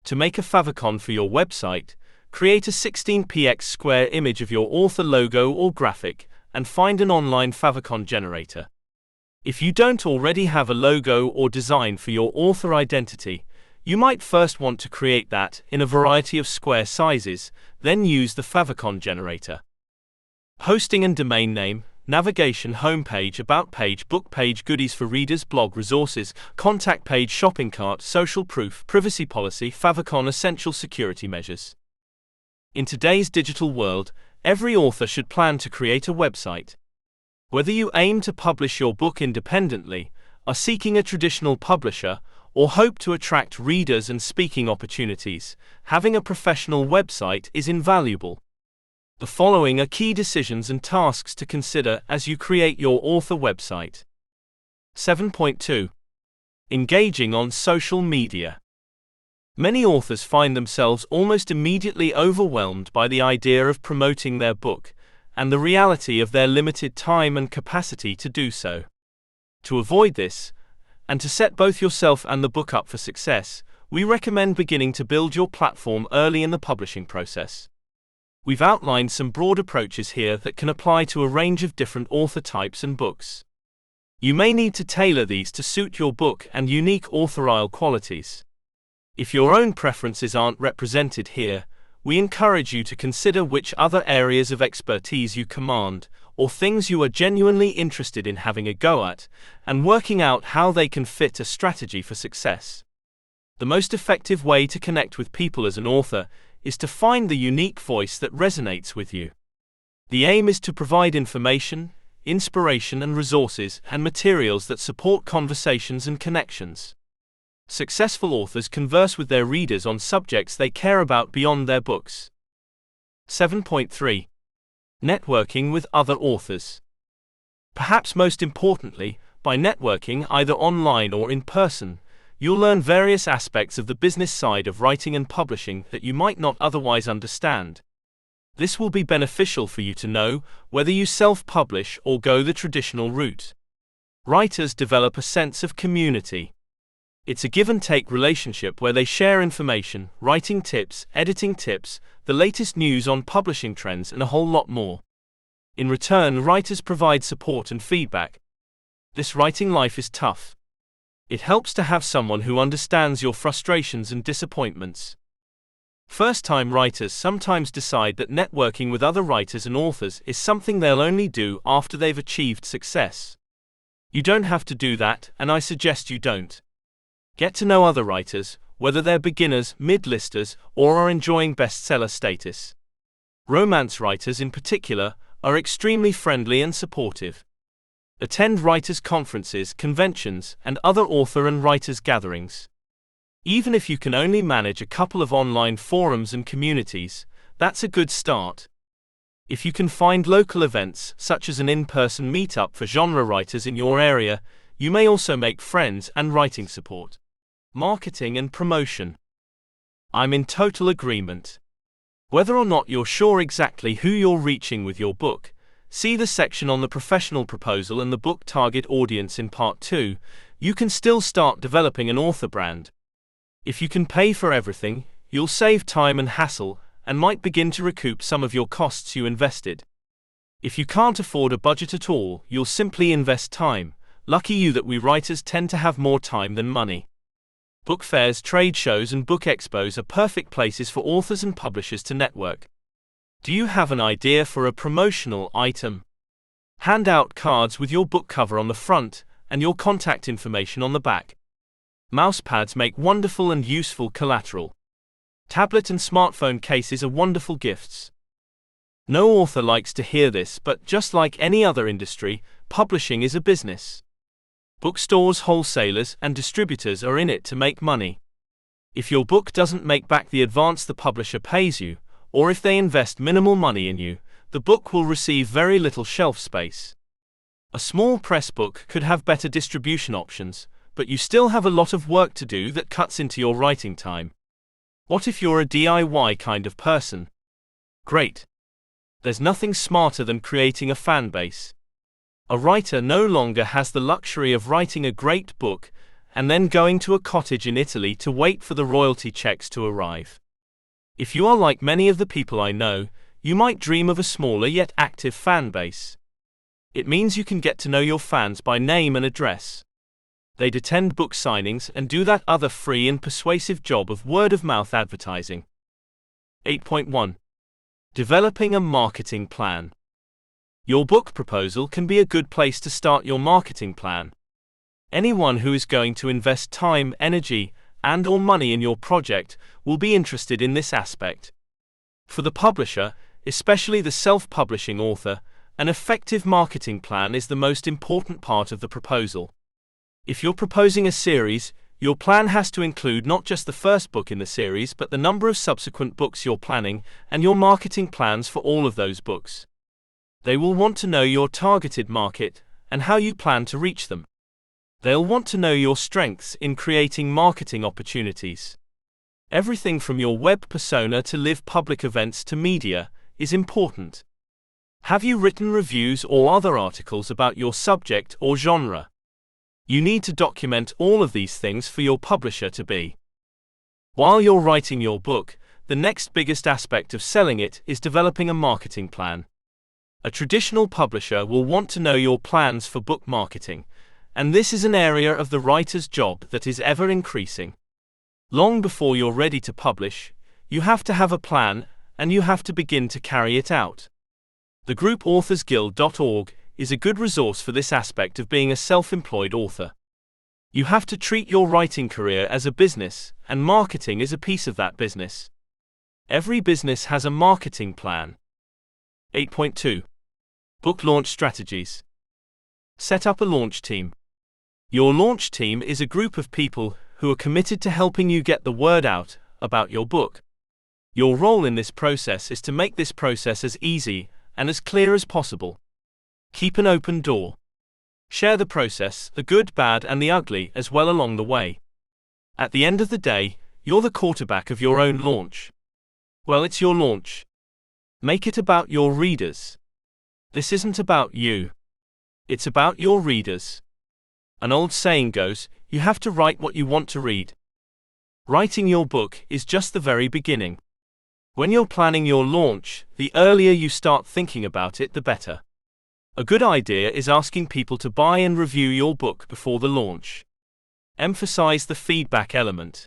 To make a favicon for your website, create a 16px square image of your author logo or graphic, and find an online favicon generator. If you don't already have a logo or design for your author identity, you might first want to create that in a variety of square sizes, then use the favicon generator. Hosting and domain name, navigation, homepage, about page, book page, goodies for readers, blog resources, contact page, shopping cart, social proof, privacy policy, favicon, essential security measures. In today's digital world, every author should plan to create a website. Whether you aim to publish your book independently, are seeking a traditional publisher, or hope to attract readers and speaking opportunities, having a professional website is invaluable. The following are key decisions and tasks to consider as you create your author website. 7.2. Engaging on social media. Many authors find themselves almost immediately overwhelmed by the idea of promoting their book, and the reality of their limited time and capacity to do so. To avoid this, and to set both yourself and the book up for success, we recommend beginning to build your platform early in the publishing process. We've outlined some broad approaches here that can apply to a range of different author types and books. You may need to tailor these to suit your book and unique authorial qualities. If your own preferences aren't represented here, we encourage you to consider which other areas of expertise you command, or things you are genuinely interested in having a go at, and working out how they can fit a strategy for success. The most effective way to connect with people as an author is to find the unique voice that resonates with you. The aim is to provide information, inspiration, and resources and materials that support conversations and connections. Successful authors converse with their readers on subjects they care about beyond their books. 7.3. Networking with other authors. Perhaps most importantly, by networking either online or in person, you'll learn various aspects of the business side of writing and publishing that you might not otherwise understand. This will be beneficial for you to know whether you self-publish or go the traditional route. Writers develop a sense of community. It's a give-and-take relationship where they share information, writing tips, editing tips, the latest news on publishing trends, and a whole lot more. In return, writers provide support and feedback. This writing life is tough. It helps to have someone who understands your frustrations and disappointments. First-time writers sometimes decide that networking with other writers and authors is something they'll only do after they've achieved success. You don't have to do that, and I suggest you don't. Get to know other writers, whether they're beginners, mid-listers, or are enjoying bestseller status. Romance writers in particular are extremely friendly and supportive. Attend writers' conferences, conventions, and other author and writers' gatherings. Even if you can only manage a couple of online forums and communities, that's a good start. If you can find local events, such as an in-person meetup for genre writers in your area, you may also make friends and writing support. Marketing and promotion. I'm in total agreement. Whether or not you're sure exactly who you're reaching with your book, see the section on the professional proposal and the book target audience in Part 2, you can still start developing an author brand. If you can pay for everything, you'll save time and hassle, and might begin to recoup some of your costs you invested. If you can't afford a budget at all, you'll simply invest time. Lucky you that we writers tend to have more time than money. Book fairs, trade shows, and book expos are perfect places for authors and publishers to network. Do you have an idea for a promotional item? Hand out cards with your book cover on the front and your contact information on the back. Mousepads make wonderful and useful collateral. Tablet and smartphone cases are wonderful gifts. No author likes to hear this, but just like any other industry, publishing is a business. Bookstores, wholesalers, and distributors are in it to make money. If your book doesn't make back the advance the publisher pays you, or if they invest minimal money in you, the book will receive very little shelf space. A small press book could have better distribution options, but you still have a lot of work to do that cuts into your writing time. What if you're a DIY kind of person? Great. There's nothing smarter than creating a fan base. A writer no longer has the luxury of writing a great book and then going to a cottage in Italy to wait for the royalty checks to arrive. If you are like many of the people I know, you might dream of a smaller yet active fan base. It means you can get to know your fans by name and address. They'd attend book signings and do that other free and persuasive job of word-of-mouth advertising. 8.1. Developing a marketing plan. Your book proposal can be a good place to start your marketing plan. Anyone who is going to invest time, energy, and/or money in your project will be interested in this aspect. For the publisher, especially the self-publishing author, an effective marketing plan is the most important part of the proposal. If you're proposing a series, your plan has to include not just the first book in the series but the number of subsequent books you're planning and your marketing plans for all of those books. They will want to know your targeted market and how you plan to reach them. They'll want to know your strengths in creating marketing opportunities. Everything from your web persona to live public events to media is important. Have you written reviews or other articles about your subject or genre? You need to document all of these things for your publisher to be. While you're writing your book, the next biggest aspect of selling it is developing a marketing plan. A traditional publisher will want to know your plans for book marketing, and this is an area of the writer's job that is ever increasing. Long before you're ready to publish, you have to have a plan, and you have to begin to carry it out. The group authorsguild.org is a good resource for this aspect of being a self-employed author. You have to treat your writing career as a business, and marketing is a piece of that business. Every business has a marketing plan. 8.2. Book launch strategies. Set up a launch team. Your launch team is a group of people who are committed to helping you get the word out about your book. Your role in this process is to make this process as easy and as clear as possible. Keep an open door. Share the process, the good, bad, and the ugly as well along the way. At the end of the day, you're the quarterback of your own launch. Well, it's your launch. Make it about your readers. This isn't about you. It's about your readers. An old saying goes, you have to write what you want to read. Writing your book is just the very beginning. When you're planning your launch, the earlier you start thinking about it, the better. A good idea is asking people to buy and review your book before the launch. Emphasize the feedback element.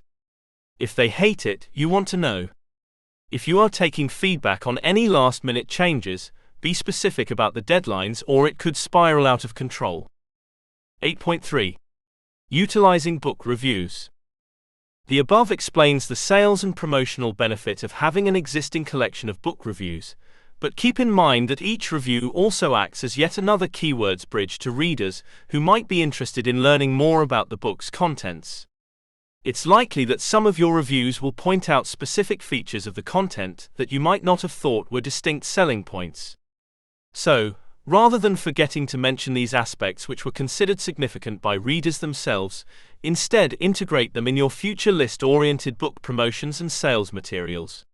If they hate it, you want to know. If you are taking feedback on any last-minute changes, be specific about the deadlines or it could spiral out of control. 8.3. Utilizing book reviews. The above explains the sales and promotional benefit of having an existing collection of book reviews, but keep in mind that each review also acts as yet another keywords bridge to readers who might be interested in learning more about the book's contents. It's likely that some of your reviews will point out specific features of the content that you might not have thought were distinct selling points. So, rather than forgetting to mention these aspects which were considered significant by readers themselves, instead integrate them in your future list-oriented book promotions and sales materials.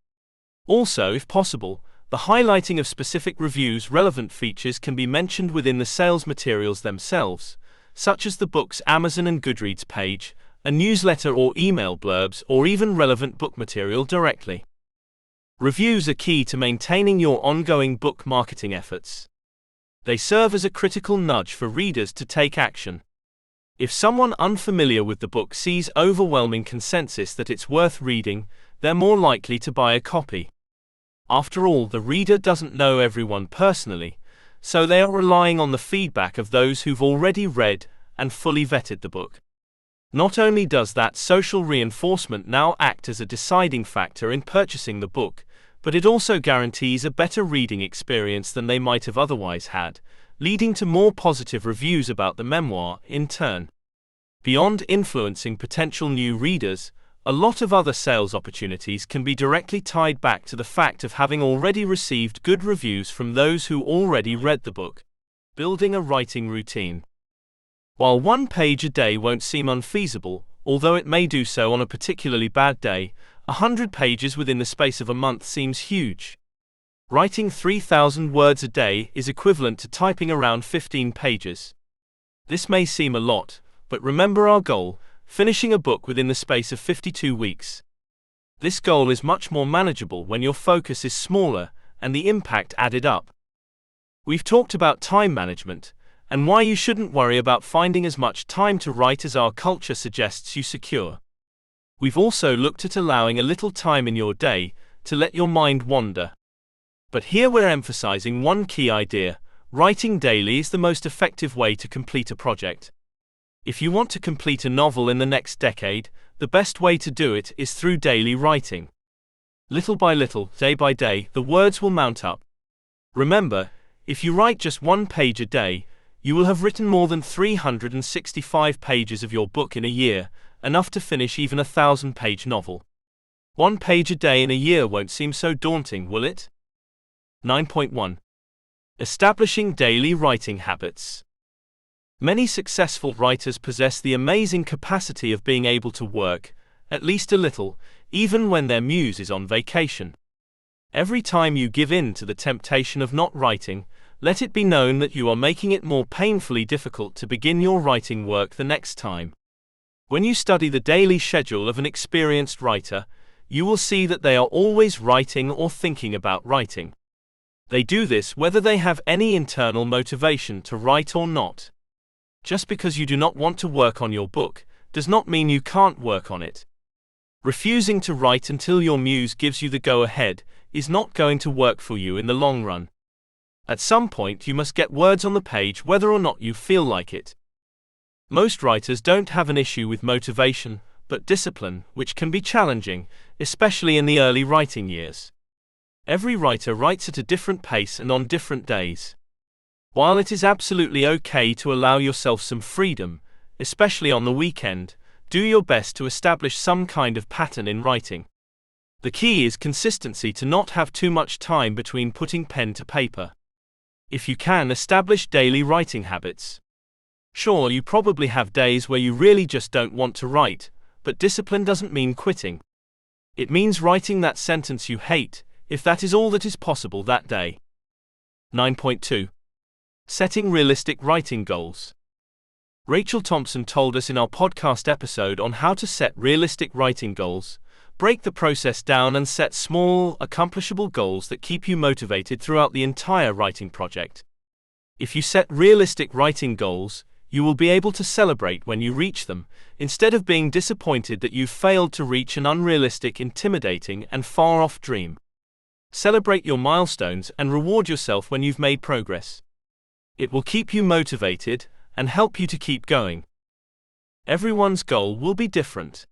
Also, if possible, the highlighting of specific reviews' relevant features can be mentioned within the sales materials themselves, such as the book's Amazon and Goodreads page, a newsletter or email blurbs, or even relevant book material directly. Reviews are key to maintaining your ongoing book marketing efforts. They serve as a critical nudge for readers to take action. If someone unfamiliar with the book sees overwhelming consensus that it's worth reading, they're more likely to buy a copy. After all, the reader doesn't know everyone personally, so they are relying on the feedback of those who've already read and fully vetted the book. Not only does that social reinforcement now act as a deciding factor in purchasing the book, but it also guarantees a better reading experience than they might have otherwise had, leading to more positive reviews about the memoir in turn. Beyond influencing potential new readers, a lot of other sales opportunities can be directly tied back to the fact of having already received good reviews from those who already read the book. Building a writing routine. While one page a day won't seem unfeasible, although it may do so on a particularly bad day, 100 pages within the space of a month seems huge. Writing 3,000 words a day is equivalent to typing around 15 pages. This may seem a lot, but remember our goal, finishing a book within the space of 52 weeks. This goal is much more manageable when your focus is smaller and the impact added up. We've talked about time management and why you shouldn't worry about finding as much time to write as our culture suggests you secure. We've also looked at allowing a little time in your day to let your mind wander. But here we're emphasizing one key idea: writing daily is the most effective way to complete a project. If you want to complete a novel in the next decade, the best way to do it is through daily writing. Little by little, day by day, the words will mount up. Remember, if you write just 1 page a day, you will have written more than 365 pages of your book in a year, enough to finish even a 1,000-page novel. 1 page a day in a year won't seem so daunting, will it? 9.1. Establishing daily writing habits. Many successful writers possess the amazing capacity of being able to work, at least a little, even when their muse is on vacation. Every time you give in to the temptation of not writing, let it be known that you are making it more painfully difficult to begin your writing work the next time. When you study the daily schedule of an experienced writer, you will see that they are always writing or thinking about writing. They do this whether they have any internal motivation to write or not. Just because you do not want to work on your book, does not mean you can't work on it. Refusing to write until your muse gives you the go-ahead is not going to work for you in the long run. At some point you must get words on the page whether or not you feel like it. Most writers don't have an issue with motivation, but discipline, which can be challenging, especially in the early writing years. Every writer writes at a different pace and on different days. While it is absolutely okay to allow yourself some freedom, especially on the weekend, do your best to establish some kind of pattern in writing. The key is consistency, to not have too much time between putting pen to paper. If you can, establish daily writing habits. Sure, you probably have days where you really just don't want to write, but discipline doesn't mean quitting. It means writing that sentence you hate, if that is all that is possible that day. 9.2. Setting realistic writing goals. Rachel Thompson told us in our podcast episode on how to set realistic writing goals. Break the process down and set small, accomplishable goals that keep you motivated throughout the entire writing project. If you set realistic writing goals, you will be able to celebrate when you reach them, instead of being disappointed that you've failed to reach an unrealistic, intimidating, and far-off dream. Celebrate your milestones and reward yourself when you've made progress. It will keep you motivated and help you to keep going. Everyone's goal will be different.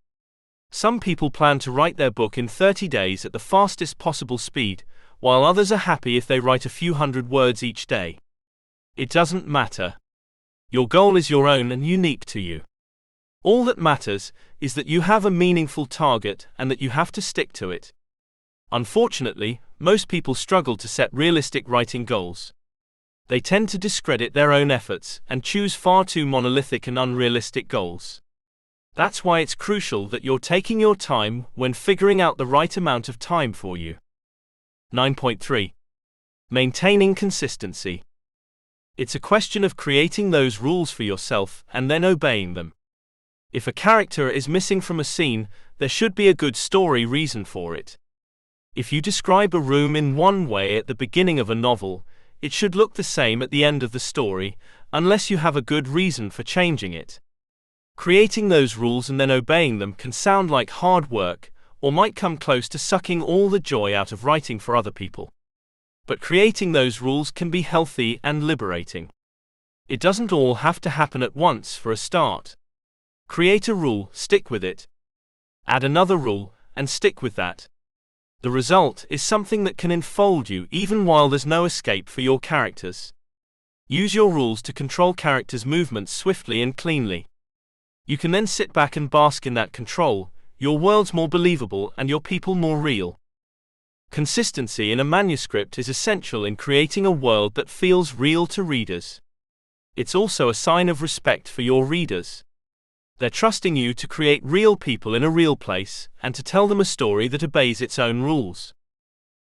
Some people plan to write their book in 30 days at the fastest possible speed, while others are happy if they write a few hundred words each day. It doesn't matter. Your goal is your own and unique to you. All that matters is that you have a meaningful target and that you have to stick to it. Unfortunately, most people struggle to set realistic writing goals. They tend to discredit their own efforts and choose far too monolithic and unrealistic goals. That's why it's crucial that you're taking your time when figuring out the right amount of time for you. 9.3. Maintaining consistency. It's a question of creating those rules for yourself and then obeying them. If a character is missing from a scene, there should be a good story reason for it. If you describe a room in one way at the beginning of a novel, it should look the same at the end of the story, unless you have a good reason for changing it. Creating those rules and then obeying them can sound like hard work, or might come close to sucking all the joy out of writing for other people. But creating those rules can be healthy and liberating. It doesn't all have to happen at once for a start. Create a rule, stick with it. Add another rule, and stick with that. The result is something that can enfold you even while there's no escape for your characters. Use your rules to control characters' movements swiftly and cleanly. You can then sit back and bask in that control, your world's more believable and your people more real. Consistency in a manuscript is essential in creating a world that feels real to readers. It's also a sign of respect for your readers. They're trusting you to create real people in a real place, and to tell them a story that obeys its own rules.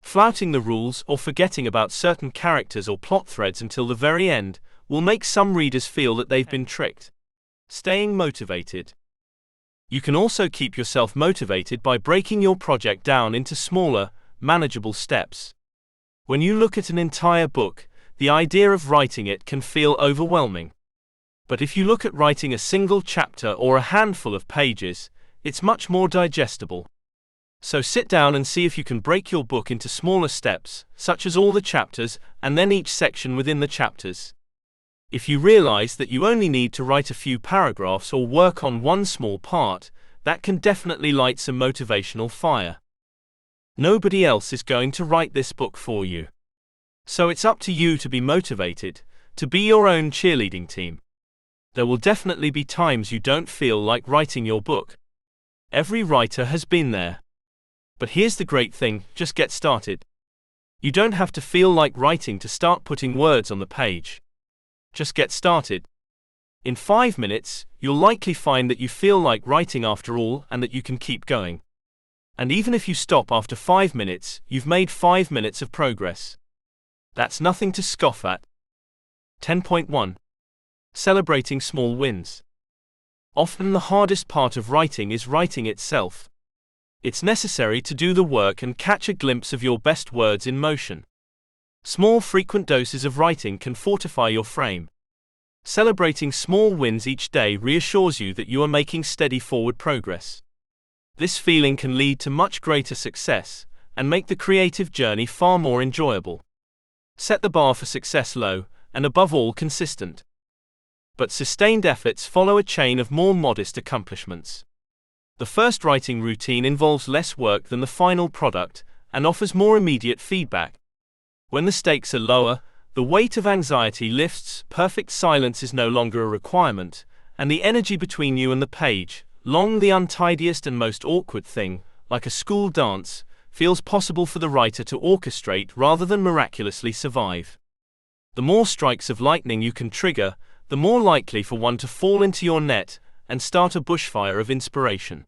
Flouting the rules or forgetting about certain characters or plot threads until the very end will make some readers feel that they've been tricked. Staying motivated. You can also keep yourself motivated by breaking your project down into smaller, manageable steps. When you look at an entire book, the idea of writing it can feel overwhelming. But if you look at writing a single chapter or a handful of pages, it's much more digestible. So sit down and see if you can break your book into smaller steps, such as all the chapters and then each section within the chapters. If you realize that you only need to write a few paragraphs or work on one small part, that can definitely light some motivational fire. Nobody else is going to write this book for you. So it's up to you to be motivated, to be your own cheerleading team. There will definitely be times you don't feel like writing your book. Every writer has been there. But here's the great thing, just get started. You don't have to feel like writing to start putting words on the page. Just get started. In 5 minutes, you'll likely find that you feel like writing after all and that you can keep going. And even if you stop after 5 minutes, you've made 5 minutes of progress. That's nothing to scoff at. 10.1. Celebrating small wins. Often the hardest part of writing is writing itself. It's necessary to do the work and catch a glimpse of your best words in motion. Small frequent doses of writing can fortify your frame. Celebrating small wins each day reassures you that you are making steady forward progress. This feeling can lead to much greater success and make the creative journey far more enjoyable. Set the bar for success low and above all consistent. But sustained efforts follow a chain of more modest accomplishments. The first writing routine involves less work than the final product and offers more immediate feedback. When the stakes are lower, the weight of anxiety lifts, perfect silence is no longer a requirement, and the energy between you and the page, long the untidiest and most awkward thing, like a school dance, feels possible for the writer to orchestrate rather than miraculously survive. The more strikes of lightning you can trigger, the more likely for one to fall into your net and start a bushfire of inspiration.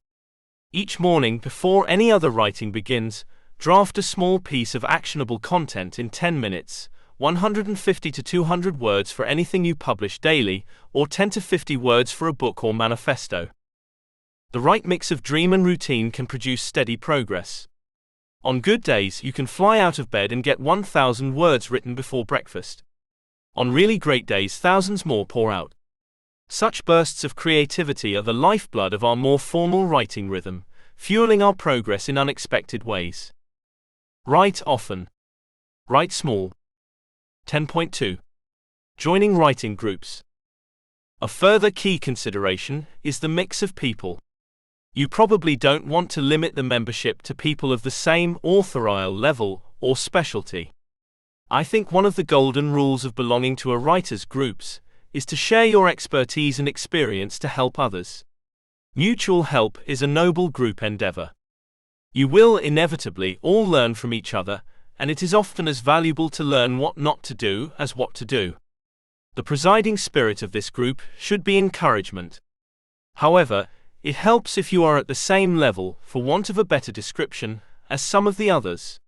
Each morning before any other writing begins, draft a small piece of actionable content in 10 minutes, 150 to 200 words for anything you publish daily, or 10 to 50 words for a book or manifesto. The right mix of dream and routine can produce steady progress. On good days, you can fly out of bed and get 1,000 words written before breakfast. On really great days, thousands more pour out. Such bursts of creativity are the lifeblood of our more formal writing rhythm, fueling our progress in unexpected ways. Write often. Write small. 10.2. Joining writing groups. A further key consideration is the mix of people. You probably don't want to limit the membership to people of the same authorial level or specialty. I think one of the golden rules of belonging to a writer's groups is to share your expertise and experience to help others. Mutual help is a noble group endeavor. You will inevitably all learn from each other, and it is often as valuable to learn what not to do as what to do. The presiding spirit of this group should be encouragement. However, it helps if you are at the same level, for want of a better description, as some of the others.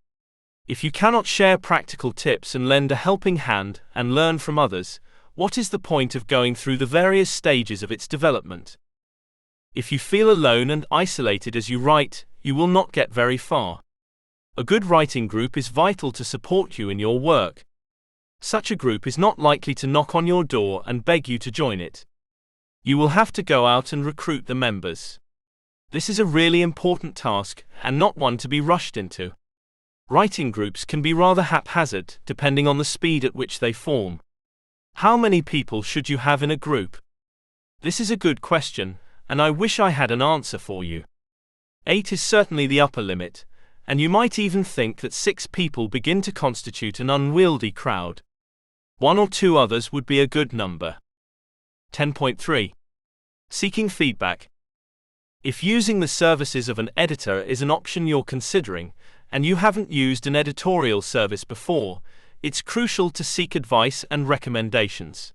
If you cannot share practical tips and lend a helping hand and learn from others, what is the point of going through the various stages of its development? If you feel alone and isolated as you write, you will not get very far. A good writing group is vital to support you in your work. Such a group is not likely to knock on your door and beg you to join it. You will have to go out and recruit the members. This is a really important task and not one to be rushed into. Writing groups can be rather haphazard, depending on the speed at which they form. How many people should you have in a group? This is a good question, and I wish I had an answer for you. 8 is certainly the upper limit, and you might even think that 6 people begin to constitute an unwieldy crowd. 1 or 2 others would be a good number. 10.3. Seeking feedback. If using the services of an editor is an option you're considering, and you haven't used an editorial service before, it's crucial to seek advice and recommendations.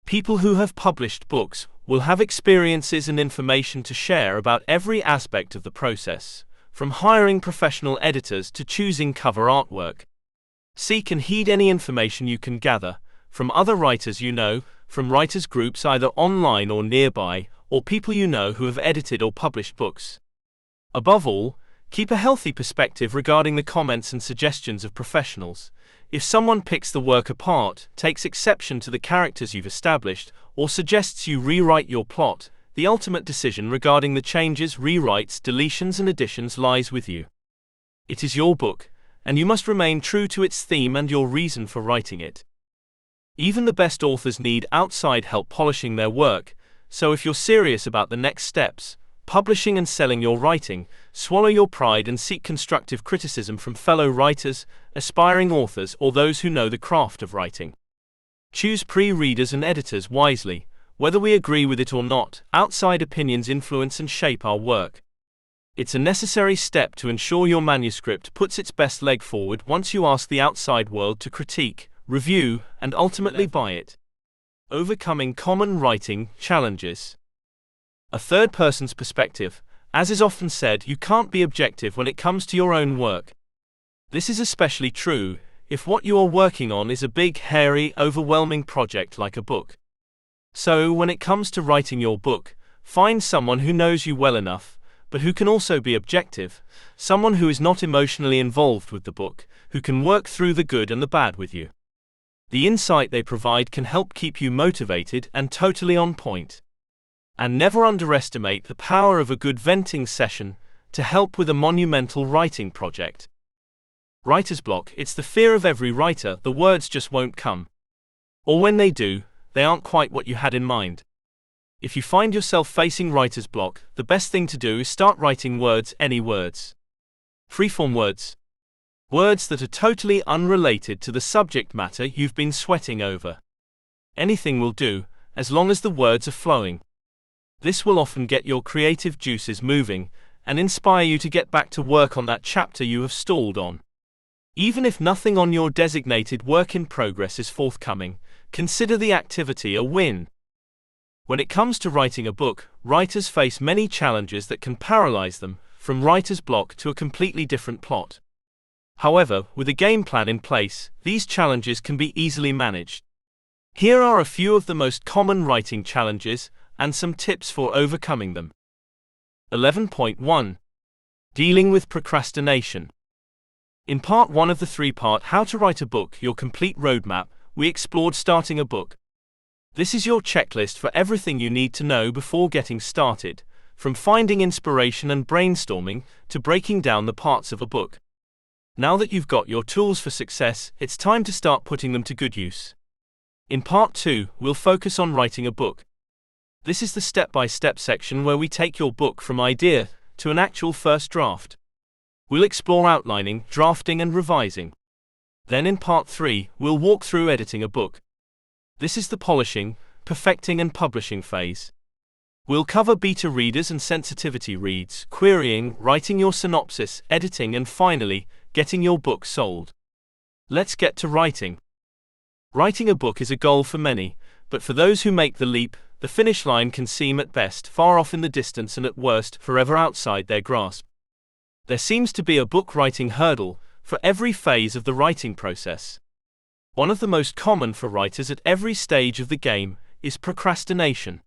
People who have published books will have experiences and information to share about every aspect of the process, from hiring professional editors to choosing cover artwork. Seek and heed any information you can gather, from other writers you know, from writers' groups either online or nearby, or people you know who have edited or published books. Above all, keep a healthy perspective regarding the comments and suggestions of professionals. If someone picks the work apart, takes exception to the characters you've established, or suggests you rewrite your plot, the ultimate decision regarding the changes, rewrites, deletions and additions lies with you. It is your book, and you must remain true to its theme and your reason for writing it. Even the best authors need outside help polishing their work, so if you're serious about the next steps, publishing and selling your writing, swallow your pride and seek constructive criticism from fellow writers, aspiring authors, or those who know the craft of writing. Choose pre-readers and editors wisely. Whether we agree with it or not, outside opinions influence and shape our work. It's a necessary step to ensure your manuscript puts its best leg forward once you ask the outside world to critique, review, and ultimately buy it. Overcoming common writing challenges. A third person's perspective. As is often said, you can't be objective when it comes to your own work. This is especially true if what you are working on is a big, hairy, overwhelming project like a book. So, when it comes to writing your book, find someone who knows you well enough, but who can also be objective, someone who is not emotionally involved with the book, who can work through the good and the bad with you. The insight they provide can help keep you motivated and totally on point. And never underestimate the power of a good venting session to help with a monumental writing project. Writer's block. It's the fear of every writer, the words just won't come. Or when they do, they aren't quite what you had in mind. If you find yourself facing writer's block, the best thing to do is start writing words, any words. Freeform words. Words that are totally unrelated to the subject matter you've been sweating over. Anything will do, as long as the words are flowing. This will often get your creative juices moving and inspire you to get back to work on that chapter you have stalled on. Even if nothing on your designated work in progress is forthcoming, consider the activity a win. When it comes to writing a book, writers face many challenges that can paralyze them, from writer's block to a completely different plot. However, with a game plan in place, these challenges can be easily managed. Here are a few of the most common writing challenges and some tips for overcoming them. 11.1. Dealing with procrastination. In part 1 of the 3-part How to Write a Book, Your Complete Roadmap, we explored starting a book. This is your checklist for everything you need to know before getting started, from finding inspiration and brainstorming to breaking down the parts of a book. Now that you've got your tools for success, it's time to start putting them to good use. In part 2, we'll focus on writing a book. This is the step-by-step section where we take your book from idea to an actual first draft. We'll explore outlining, drafting and revising. Then in part 3, we'll walk through editing a book. This is the polishing, perfecting and publishing phase. We'll cover beta readers and sensitivity reads, querying, writing your synopsis, editing and finally, getting your book sold. Let's get to writing. Writing a book is a goal for many, but for those who make the leap, the finish line can seem at best far off in the distance and at worst forever outside their grasp. There seems to be a book writing hurdle for every phase of the writing process. One of the most common for writers at every stage of the game is procrastination.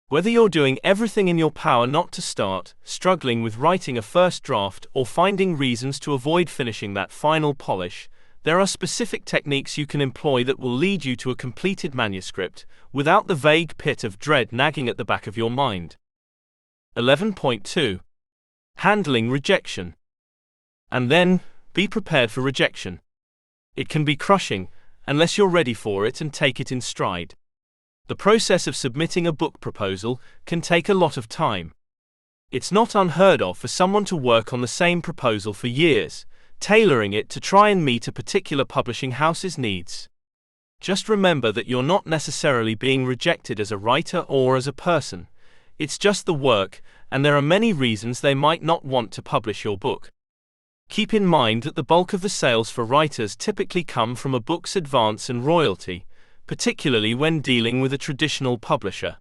Whether you're doing everything in your power not to start, struggling with writing a first draft, or finding reasons to avoid finishing that final polish, there are specific techniques you can employ that will lead you to a completed manuscript, without the vague pit of dread nagging at the back of your mind. 11.2. Handling rejection. And then, be prepared for rejection. It can be crushing, unless you're ready for it and take it in stride. The process of submitting a book proposal can take a lot of time. It's not unheard of for someone to work on the same proposal for years, tailoring it to try and meet a particular publishing house's needs. Just remember that you're not necessarily being rejected as a writer or as a person. It's just the work, and there are many reasons they might not want to publish your book. Keep in mind that the bulk of the sales for writers typically come from a book's advance and royalty, particularly when dealing with a traditional publisher.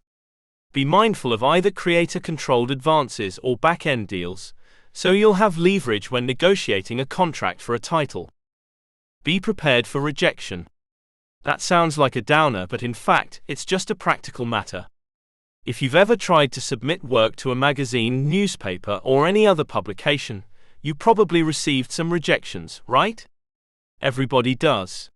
Be mindful of either creator-controlled advances or back-end deals, so you'll have leverage when negotiating a contract for a title. Be prepared for rejection. That sounds like a downer, but in fact, it's just a practical matter. If you've ever tried to submit work to a magazine, newspaper, or any other publication, you probably received some rejections, right? Everybody does.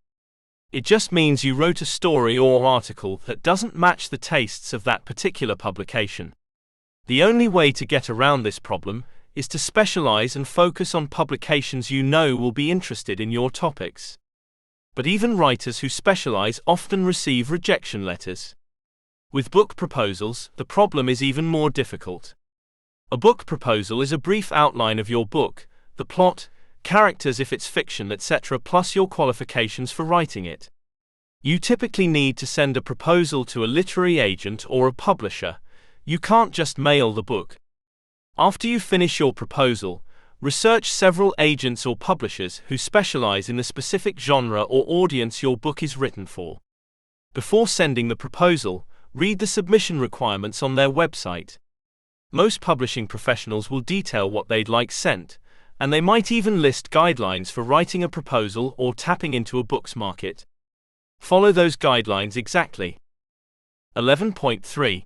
It just means you wrote a story or article that doesn't match the tastes of that particular publication. The only way to get around this problem is to specialize and focus on publications you know will be interested in your topics. But even writers who specialize often receive rejection letters. With book proposals, the problem is even more difficult. A book proposal is a brief outline of your book, the plot, characters if it's fiction, etc., plus your qualifications for writing it. You typically need to send a proposal to a literary agent or a publisher. You can't just mail the book. After you finish your proposal, research several agents or publishers who specialize in the specific genre or audience your book is written for. Before sending the proposal, read the submission requirements on their website. Most publishing professionals will detail what they'd like sent, and they might even list guidelines for writing a proposal or tapping into a book's market. Follow those guidelines exactly. 11.3.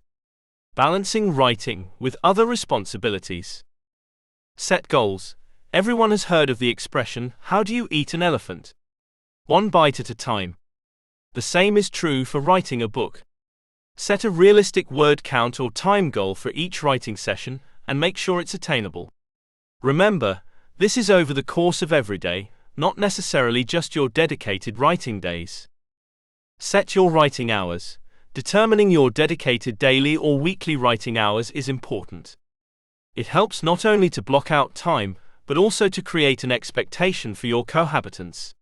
Balancing writing with other responsibilities. Set goals. Everyone has heard of the expression, "How do you eat an elephant? One bite at a time." The same is true for writing a book. Set a realistic word count or time goal for each writing session and make sure it's attainable. Remember, this is over the course of every day, not necessarily just your dedicated writing days. Set your writing hours. Determining your dedicated daily or weekly writing hours is important. It helps not only to block out time, but also to create an expectation for your cohabitants.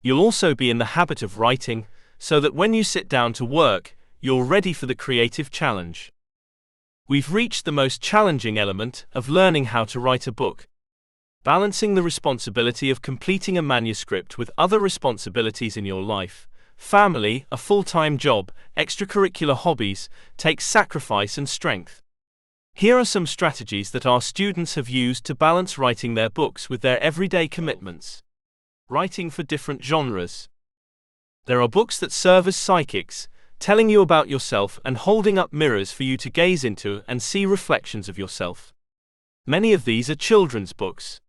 You'll also be in the habit of writing, so that when you sit down to work, you're ready for the creative challenge. We've reached the most challenging element of learning how to write a book. Balancing the responsibility of completing a manuscript with other responsibilities in your life, family, a full-time job, extracurricular hobbies, takes sacrifice and strength. Here are some strategies that our students have used to balance writing their books with their everyday commitments. Writing for different genres. There are books that serve as psychics, telling you about yourself and holding up mirrors for you to gaze into and see reflections of yourself. Many of these are children's books.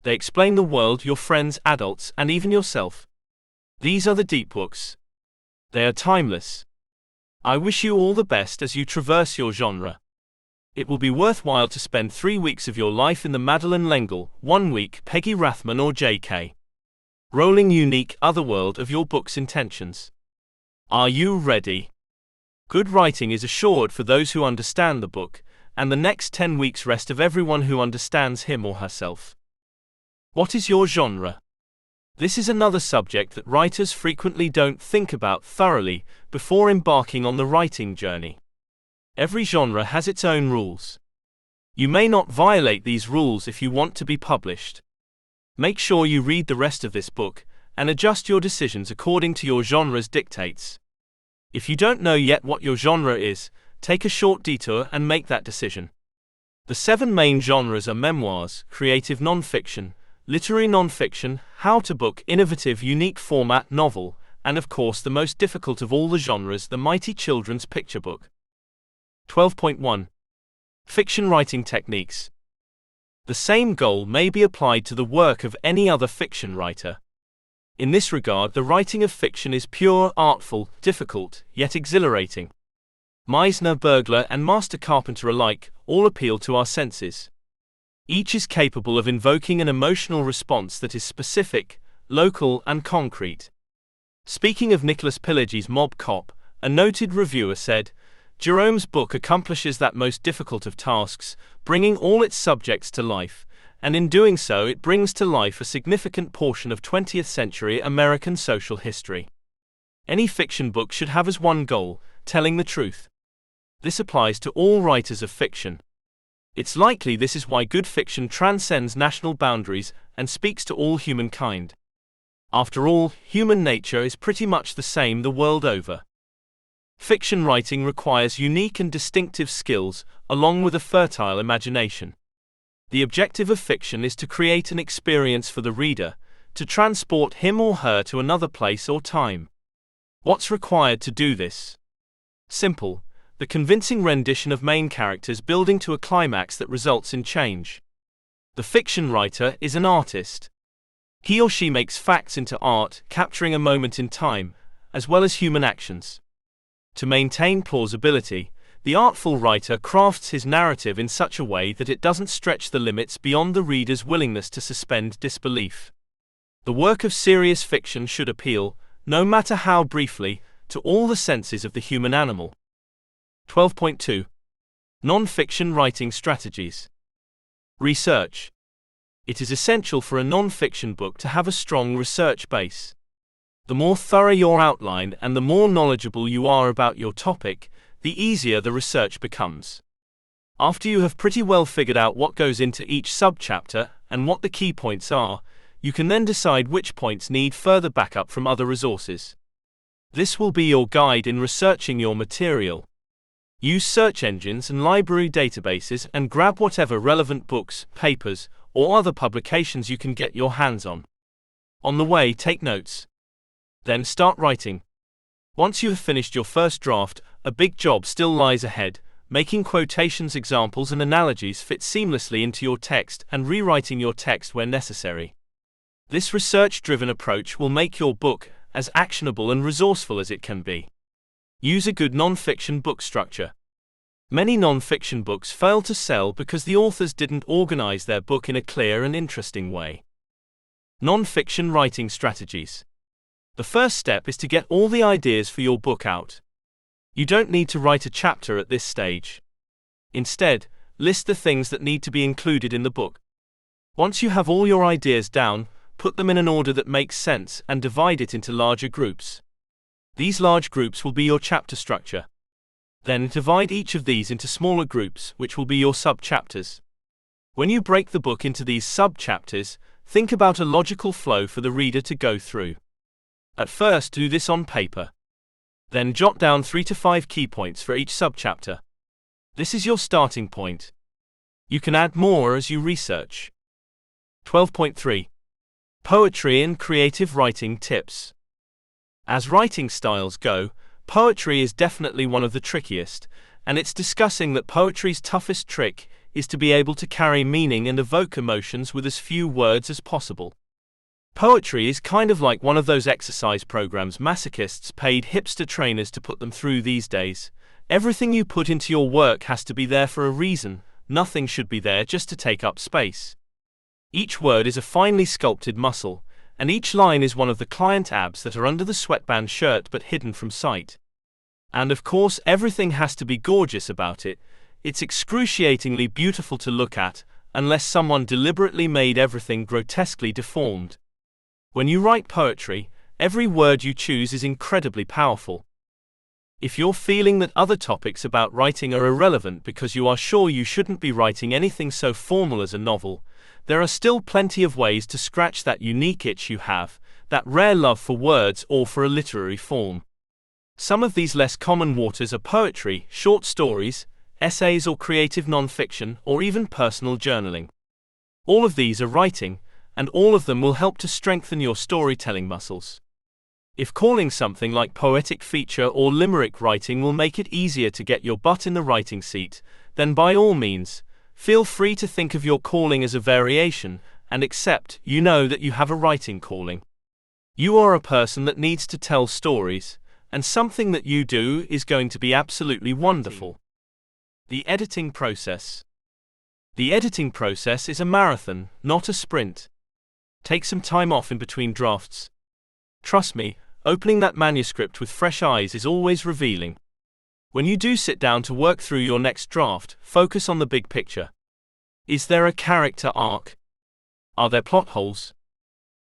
They explain the world, your friends, adults, and even yourself. These are the deep books. They are timeless. I wish you all the best as you traverse your genre. It will be worthwhile to spend 3 weeks of your life in the Madeleine L'Engle, 1 week Peggy Rathman or J.K. Rowling unique otherworld of your book's intentions. Are you ready? Good writing is assured for those who understand the book, and the next 10 weeks rest of everyone who understands him or herself. What is your genre? This is another subject that writers frequently don't think about thoroughly before embarking on the writing journey. Every genre has its own rules. You may not violate these rules if you want to be published. Make sure you read the rest of this book and adjust your decisions according to your genre's dictates. If you don't know yet what your genre is, take a short detour and make that decision. The 7 main genres are memoirs, creative nonfiction, literary nonfiction, how-to-book, innovative unique format novel, and of course the most difficult of all the genres, the mighty children's picture book. 12.1. Fiction writing techniques. The same goal may be applied to the work of any other fiction writer. In this regard, the writing of fiction is pure, artful, difficult, yet exhilarating. Meisner, Burglar, and Master Carpenter alike all appeal to our senses. Each is capable of invoking an emotional response that is specific, local, and concrete. Speaking of Nicholas Pileggi's Mob Cop, a noted reviewer said, "Jerome's book accomplishes that most difficult of tasks, bringing all its subjects to life, and in doing so it brings to life a significant portion of 20th century American social history." Any fiction book should have as one goal, telling the truth. This applies to all writers of fiction. It's likely this is why good fiction transcends national boundaries and speaks to all humankind. After all, human nature is pretty much the same the world over. Fiction writing requires unique and distinctive skills, along with a fertile imagination. The objective of fiction is to create an experience for the reader, to transport him or her to another place or time. What's required to do this? Simple: the convincing rendition of main characters building to a climax that results in change. The fiction writer is an artist. He or she makes facts into art, capturing a moment in time, as well as human actions. To maintain plausibility, the artful writer crafts his narrative in such a way that it doesn't stretch the limits beyond the reader's willingness to suspend disbelief. The work of serious fiction should appeal, no matter how briefly, to all the senses of the human animal. 12.2. Non-fiction writing strategies. Research. It is essential for a non-fiction book to have a strong research base. The more thorough your outline and the more knowledgeable you are about your topic, the easier the research becomes. After you have pretty well figured out what goes into each subchapter and what the key points are, you can then decide which points need further backup from other resources. This will be your guide in researching your material. Use search engines and library databases and grab whatever relevant books, papers, or other publications you can get your hands on. On the way, take notes. Then start writing. Once you have finished your first draft, a big job still lies ahead, making quotations, examples, and analogies fit seamlessly into your text and rewriting your text where necessary. This research-driven approach will make your book as actionable and resourceful as it can be. Use a good non-fiction book structure. Many non-fiction books fail to sell because the authors didn't organize their book in a clear and interesting way. Non-fiction writing strategies. The first step is to get all the ideas for your book out. You don't need to write a chapter at this stage. Instead, list the things that need to be included in the book. Once you have all your ideas down, put them in an order that makes sense and divide it into larger groups. These large groups will be your chapter structure. Then divide each of these into smaller groups, which will be your sub-chapters. When you break the book into these sub-chapters, think about a logical flow for the reader to go through. At first, do this on paper. Then jot down 3 to 5 key points for each subchapter. This is your starting point. You can add more as you research. 12.3. Poetry and creative writing tips. As writing styles go, poetry is definitely one of the trickiest, and it's discussing that poetry's toughest trick is to be able to carry meaning and evoke emotions with as few words as possible. Poetry is kind of like one of those exercise programs masochists paid hipster trainers to put them through these days. Everything you put into your work has to be there for a reason, nothing should be there just to take up space. Each word is a finely sculpted muscle, and each line is one of the client abs that are under the sweatband shirt but hidden from sight. And of course, everything has to be gorgeous about it. It's excruciatingly beautiful to look at, unless someone deliberately made everything grotesquely deformed. When you write poetry, every word you choose is incredibly powerful. If you're feeling that other topics about writing are irrelevant because you are sure you shouldn't be writing anything so formal as a novel, there are still plenty of ways to scratch that unique itch you have, that rare love for words or for a literary form. Some of these less common waters are poetry, short stories, essays or creative non-fiction, or even personal journaling. All of these are writing, and all of them will help to strengthen your storytelling muscles. If calling something like poetic feature or limerick writing will make it easier to get your butt in the writing seat, then by all means, feel free to think of your calling as a variation, and accept, you know, that you have a writing calling. You are a person that needs to tell stories, and something that you do is going to be absolutely wonderful. The editing process. The editing process is a marathon, not a sprint. Take some time off in between drafts. Trust me, opening that manuscript with fresh eyes is always revealing. When you do sit down to work through your next draft, focus on the big picture. Is there a character arc? Are there plot holes?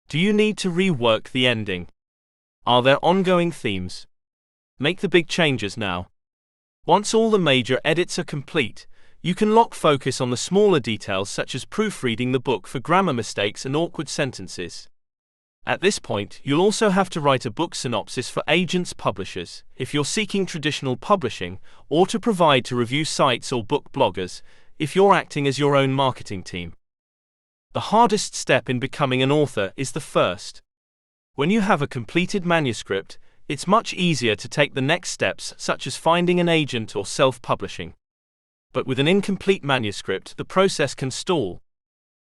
Do you need to rework the ending? Are there ongoing themes? Make the big changes now. Once all the major edits are complete, you can lock focus on the smaller details such as proofreading the book for grammar mistakes and awkward sentences. At this point, you'll also have to write a book synopsis for agents, publishers, if you're seeking traditional publishing, or to provide to review sites or book bloggers, if you're acting as your own marketing team. The hardest step in becoming an author is the first. When you have a completed manuscript, it's much easier to take the next steps, such as finding an agent or self-publishing. But with an incomplete manuscript, the process can stall.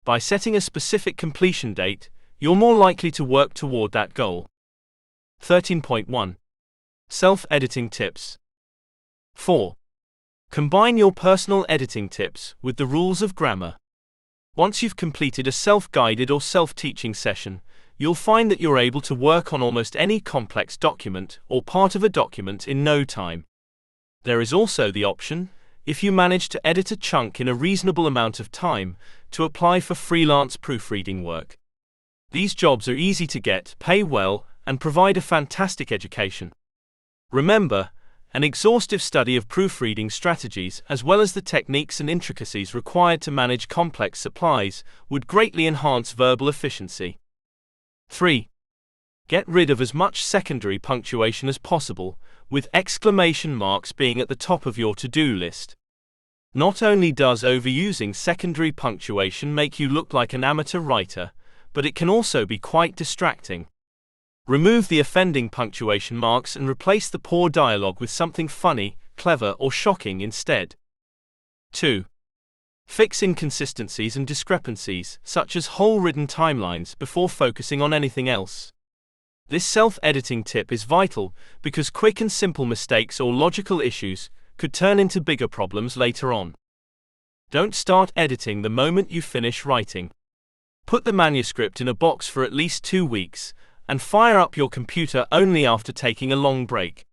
By setting a specific completion date, you're more likely to work toward that goal. 13.1. Self-editing tips. 4. Combine your personal editing tips with the rules of grammar. Once you've completed a self-guided or self-teaching session, you'll find that you're able to work on almost any complex document or part of a document in no time. There is also the option, if you manage to edit a chunk in a reasonable amount of time, to apply for freelance proofreading work. These jobs are easy to get, pay well, and provide a fantastic education. Remember, an exhaustive study of proofreading strategies as well as the techniques and intricacies required to manage complex supplies would greatly enhance verbal efficiency. 3. Get rid of as much secondary punctuation as possible, with exclamation marks being at the top of your to-do list. Not only does overusing secondary punctuation make you look like an amateur writer, but it can also be quite distracting. Remove the offending punctuation marks and replace the poor dialogue with something funny, clever, or shocking instead. 2. Fix inconsistencies and discrepancies, such as whole written timelines, before focusing on anything else. This self-editing tip is vital because quick and simple mistakes or logical issues could turn into bigger problems later on. Don't start editing the moment you finish writing. Put the manuscript in a box for at least 2 weeks, and fire up your computer only after taking a long break.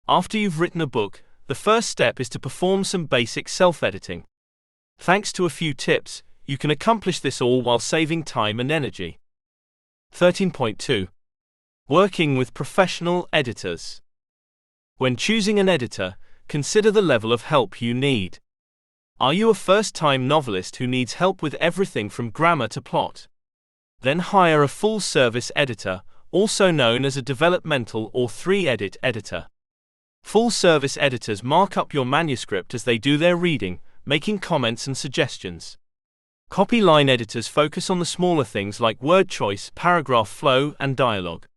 After you've written a book, the first step is to perform some basic self-editing. Thanks to a few tips, you can accomplish this all while saving time and energy. 13.2. Working with professional editors. When choosing an editor, consider the level of help you need. Are you a first-time novelist who needs help with everything from grammar to plot? Then hire a full-service editor, also known as a developmental or 3-edit editor. Full-service editors mark up your manuscript as they do their reading, making comments and suggestions. Copy line editors focus on the smaller things like word choice, paragraph flow, and dialogue.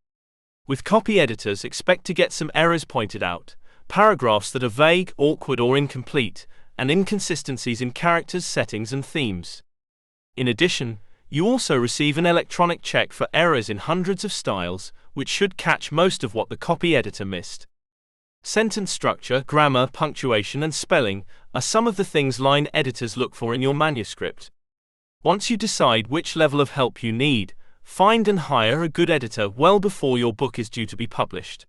With copy editors, expect to get some errors pointed out, paragraphs that are vague, awkward, or incomplete, and inconsistencies in characters, settings, and themes. In addition, you also receive an electronic check for errors in hundreds of styles, which should catch most of what the copy editor missed. Sentence structure, grammar, punctuation, and spelling are some of the things line editors look for in your manuscript. Once you decide which level of help you need, find and hire a good editor well before your book is due to be published.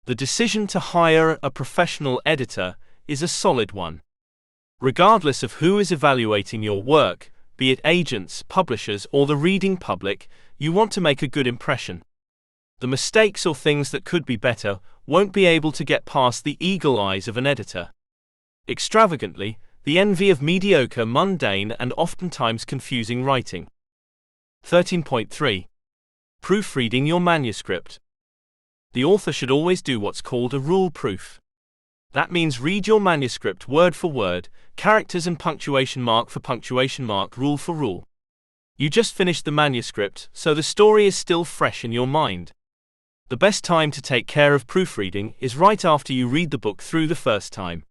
The decision to hire a professional editor is a solid one. Regardless of who is evaluating your work, be it agents, publishers, or the reading public, you want to make a good impression. The mistakes or things that could be better won't be able to get past the eagle eyes of an editor. Extravagantly, the envy of mediocre, mundane, and oftentimes confusing writing. 13.3. Proofreading your manuscript. The author should always do what's called a rule proof. That means read your manuscript word for word, characters and punctuation mark for punctuation mark, rule for rule. You just finished the manuscript, so the story is still fresh in your mind. The best time to take care of proofreading is right after you read the book through the first time.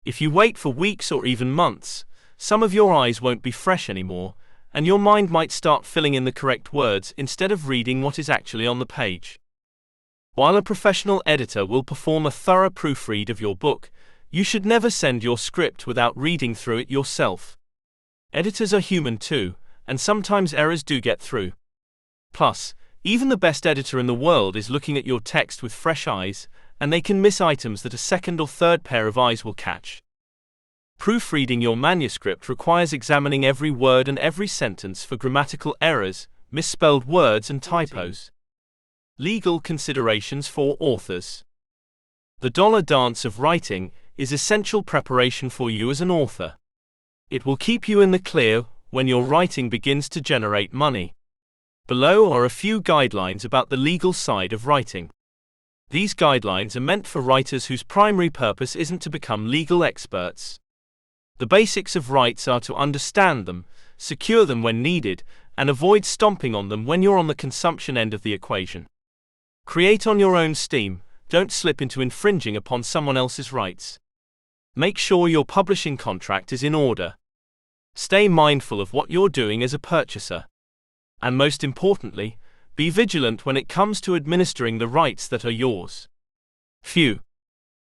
If you wait for weeks or even months, some of your eyes won't be fresh anymore, and your mind might start filling in the correct words instead of reading what is actually on the page. While a professional editor will perform a thorough proofread of your book, you should never send your script without reading through it yourself. Editors are human too, and sometimes errors do get through. Plus, even the best editor in the world is looking at your text with fresh eyes, and they can miss items that a second or third pair of eyes will catch. Proofreading your manuscript requires examining every word and every sentence for grammatical errors, misspelled words, and typos. Legal considerations for authors. The dollar dance of writing is essential preparation for you as an author. It will keep you in the clear when your writing begins to generate money. Below are a few guidelines about the legal side of writing. These guidelines are meant for writers whose primary purpose isn't to become legal experts. The basics of rights are to understand them, secure them when needed, and avoid stomping on them when you're on the consumption end of the equation. Create on your own steam, don't slip into infringing upon someone else's rights. Make sure your publishing contract is in order. Stay mindful of what you're doing as a purchaser. And most importantly, be vigilant when it comes to administering the rights that are yours. Phew.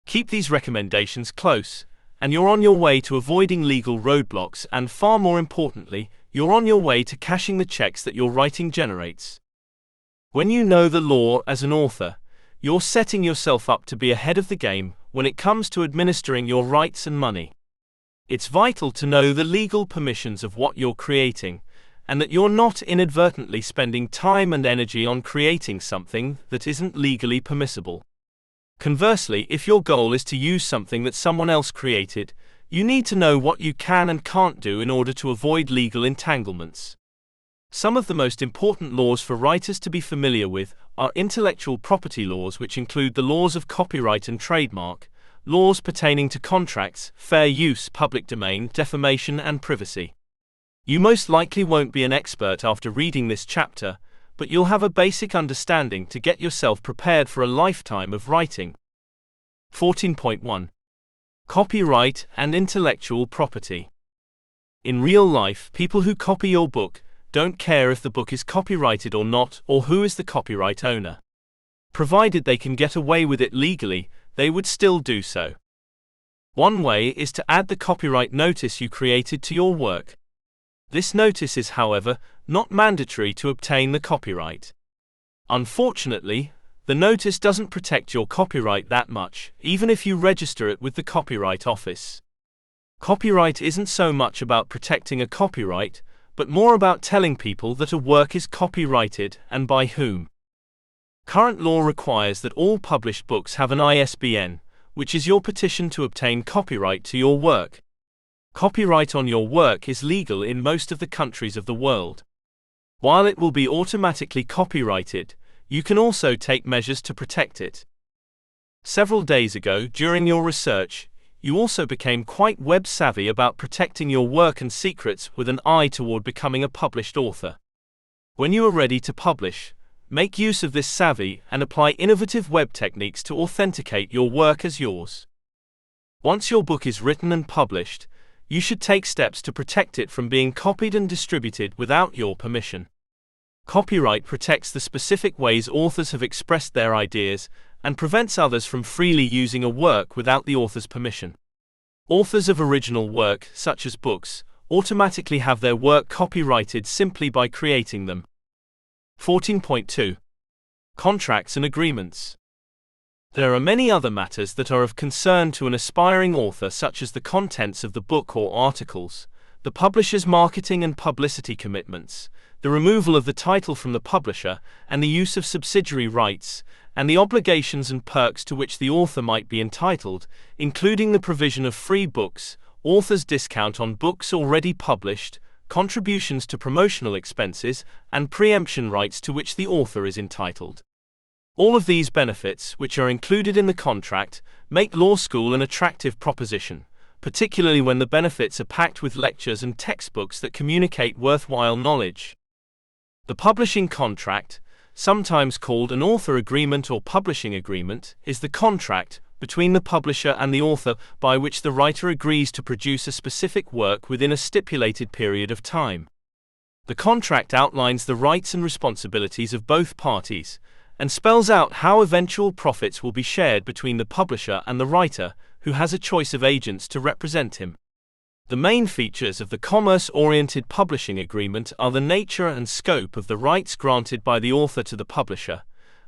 Keep these recommendations close, and you're on your way to avoiding legal roadblocks, and far more importantly, you're on your way to cashing the checks that your writing generates. When you know the law as an author, you're setting yourself up to be ahead of the game when it comes to administering your rights and money. It's vital to know the legal permissions of what you're creating, and that you're not inadvertently spending time and energy on creating something that isn't legally permissible. Conversely, if your goal is to use something that someone else created, you need to know what you can and can't do in order to avoid legal entanglements. Some of the most important laws for writers to be familiar with are intellectual property laws, which include the laws of copyright and trademark, laws pertaining to contracts, fair use, public domain, defamation, and privacy. You most likely won't be an expert after reading this chapter, but you'll have a basic understanding to get yourself prepared for a lifetime of writing. 14.1. Copyright and intellectual property. In real life, people who copy your book don't care if the book is copyrighted or not, or who is the copyright owner. Provided they can get away with it legally, they would still do so. One way is to add the copyright notice you created to your work. This notice is, however, not mandatory to obtain the copyright. Unfortunately, the notice doesn't protect your copyright that much, even if you register it with the Copyright Office. Copyright isn't so much about protecting a copyright, but more about telling people that a work is copyrighted and by whom. Current law requires that all published books have an ISBN, which is your petition to obtain copyright to your work. Copyright on your work is legal in most of the countries of the world. While it will be automatically copyrighted, you can also take measures to protect it. Several days ago, during your research, you also became quite web-savvy about protecting your work and secrets with an eye toward becoming a published author. When you are ready to publish, make use of this savvy and apply innovative web techniques to authenticate your work as yours. Once your book is written and published, you should take steps to protect it from being copied and distributed without your permission. Copyright protects the specific ways authors have expressed their ideas and prevents others from freely using a work without the author's permission. Authors of original work, such as books, automatically have their work copyrighted simply by creating them. 14.2. Contracts and agreements. There are many other matters that are of concern to an aspiring author, such as the contents of the book or articles, the publisher's marketing and publicity commitments, the removal of the title from the publisher, and the use of subsidiary rights, and the obligations and perks to which the author might be entitled, including the provision of free books, author's discount on books already published, contributions to promotional expenses, and preemption rights to which the author is entitled. All of these benefits, which are included in the contract, make law school an attractive proposition, particularly when the benefits are packed with lectures and textbooks that communicate worthwhile knowledge. The publishing contract, sometimes called an author agreement or publishing agreement, is the contract between the publisher and the author by which the writer agrees to produce a specific work within a stipulated period of time. The contract outlines the rights and responsibilities of both parties, and spells out how eventual profits will be shared between the publisher and the writer, who has a choice of agents to represent him. The main features of the commerce-oriented publishing agreement are the nature and scope of the rights granted by the author to the publisher,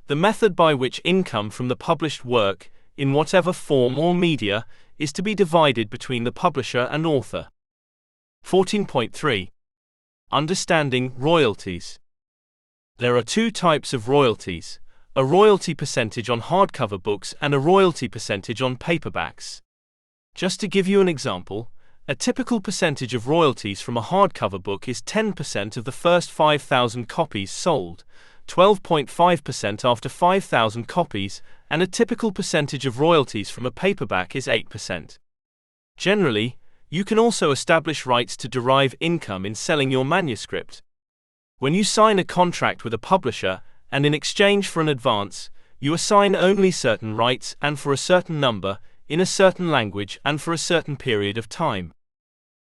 the method by which income from the published work, in whatever form or media, is to be divided between the publisher and author. 14.3. Understanding royalties. There are two types of royalties: a royalty percentage on hardcover books and a royalty percentage on paperbacks. Just to give you an example, a typical percentage of royalties from a hardcover book is 10% of the first 5,000 copies sold, 12.5% after 5,000 copies, and a typical percentage of royalties from a paperback is 8%. Generally, You can also establish rights to derive income in selling your manuscript. When you sign a contract with a publisher, and in exchange for an advance, you assign only certain rights and for a certain number, in a certain language and for a certain period of time.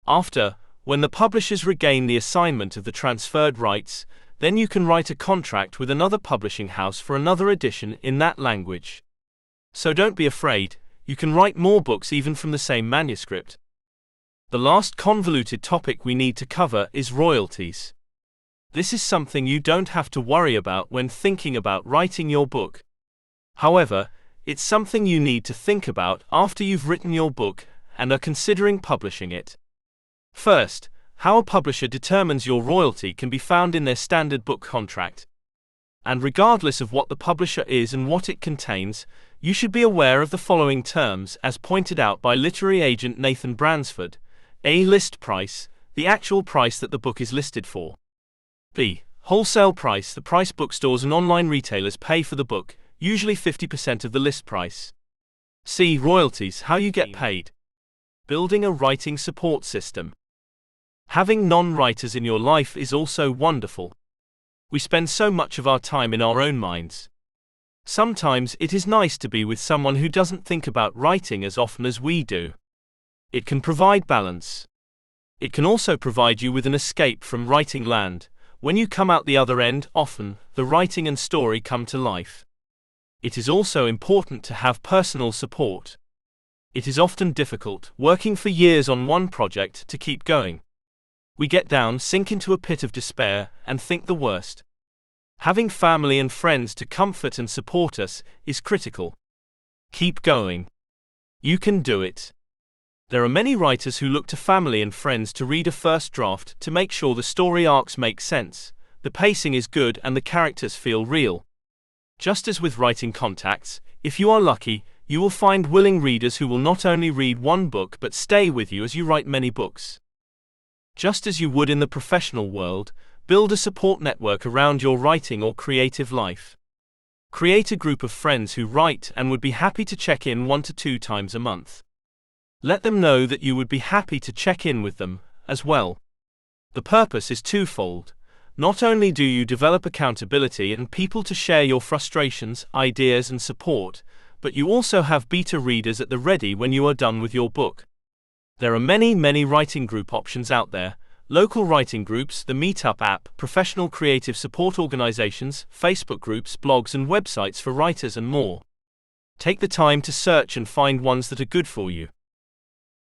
After, when the publishers regain the assignment of the transferred rights, then you can write a contract with another publishing house for another edition in that language. So don't be afraid, you can write more books even from the same manuscript. The last convoluted topic we need to cover is royalties. This is something you don't have to worry about when thinking about writing your book. However, it's something you need to think about after you've written your book and are considering publishing it. First, how a publisher determines your royalty can be found in their standard book contract. And regardless of what the publisher is and what it contains, you should be aware of the following terms as pointed out by literary agent Nathan Bransford. A. List price, the actual price that the book is listed for. B. Wholesale price, the price bookstores and online retailers pay for the book, usually 50% of the list price. C. Royalties, how you get paid. Building a writing support system. Having non-writers in your life is also wonderful. We spend so much of our time in our own minds. Sometimes it is nice to be with someone who doesn't think about writing as often as we do. It can provide balance. It can also provide you with an escape from writing land. When you come out the other end, often, the writing and story come to life. It is also important to have personal support. It is often difficult, working for years on one project, to keep going. We get down, sink into a pit of despair, and think the worst. Having family and friends to comfort and support us is critical. Keep going. You can do it. There are many writers who look to family and friends to read a first draft to make sure the story arcs make sense, the pacing is good and the characters feel real. Just as with writing contacts, if you are lucky, you will find willing readers who will not only read one book but stay with you as you write many books. Just as you would in the professional world, build a support network around your writing or creative life. Create a group of friends who write and would be happy to check in 1 to 2 times a month. Let them know that you would be happy to check in with them, as well. The purpose is twofold. Not only do you develop accountability and people to share your frustrations, ideas and support, but you also have beta readers at the ready when you are done with your book. There are many writing group options out there: local writing groups, the Meetup app, professional creative support organizations, Facebook groups, blogs and websites for writers and more. Take the time to search and find ones that are good for you.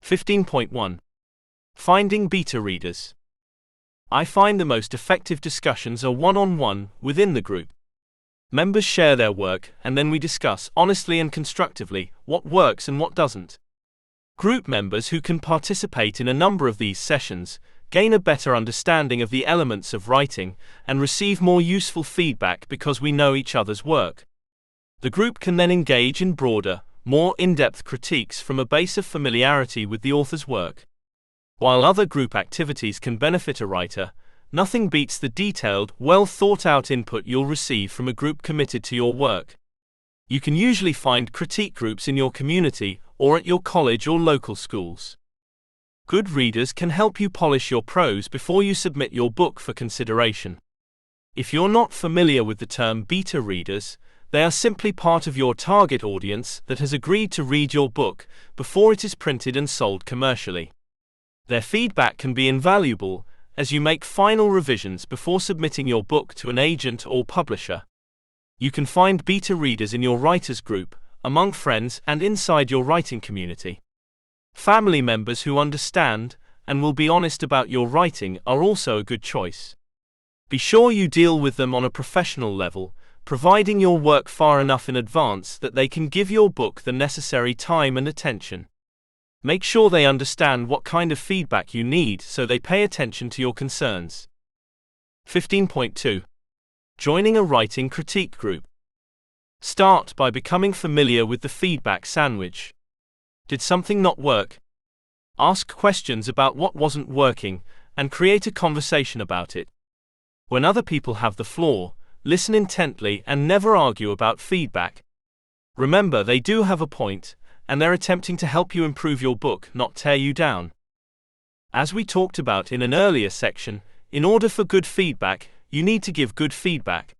15.1. Finding beta readers. I find the most effective discussions are one-on-one, within the group. Members share their work, and then we discuss, honestly and constructively, what works and what doesn't. Group members who can participate in a number of these sessions gain a better understanding of the elements of writing and receive more useful feedback because we know each other's work. The group can then engage in broader, more in-depth critiques from a base of familiarity with the author's work. While other group activities can benefit a writer, nothing beats the detailed, well-thought-out input you'll receive from a group committed to your work. You can usually find critique groups in your community or at your college or local schools. Good readers can help you polish your prose before you submit your book for consideration. If you're not familiar with the term beta readers, they are simply part of your target audience that has agreed to read your book before it is printed and sold commercially. Their feedback can be invaluable as you make final revisions before submitting your book to an agent or publisher. You can find beta readers in your writers group, among friends and inside your writing community. Family members who understand and will be honest about your writing are also a good choice. Be sure you deal with them on a professional level, providing your work far enough in advance that they can give your book the necessary time and attention. Make sure they understand what kind of feedback you need so they pay attention to your concerns. 15.2. Joining a writing critique group. Start by becoming familiar with the feedback sandwich. Did something not work? Ask questions about what wasn't working and create a conversation about it. When other people have the floor, listen intently and never argue about feedback. Remember, they do have a point, and they're attempting to help you improve your book, not tear you down. As we talked about in an earlier section, in order for good feedback, you need to give good feedback.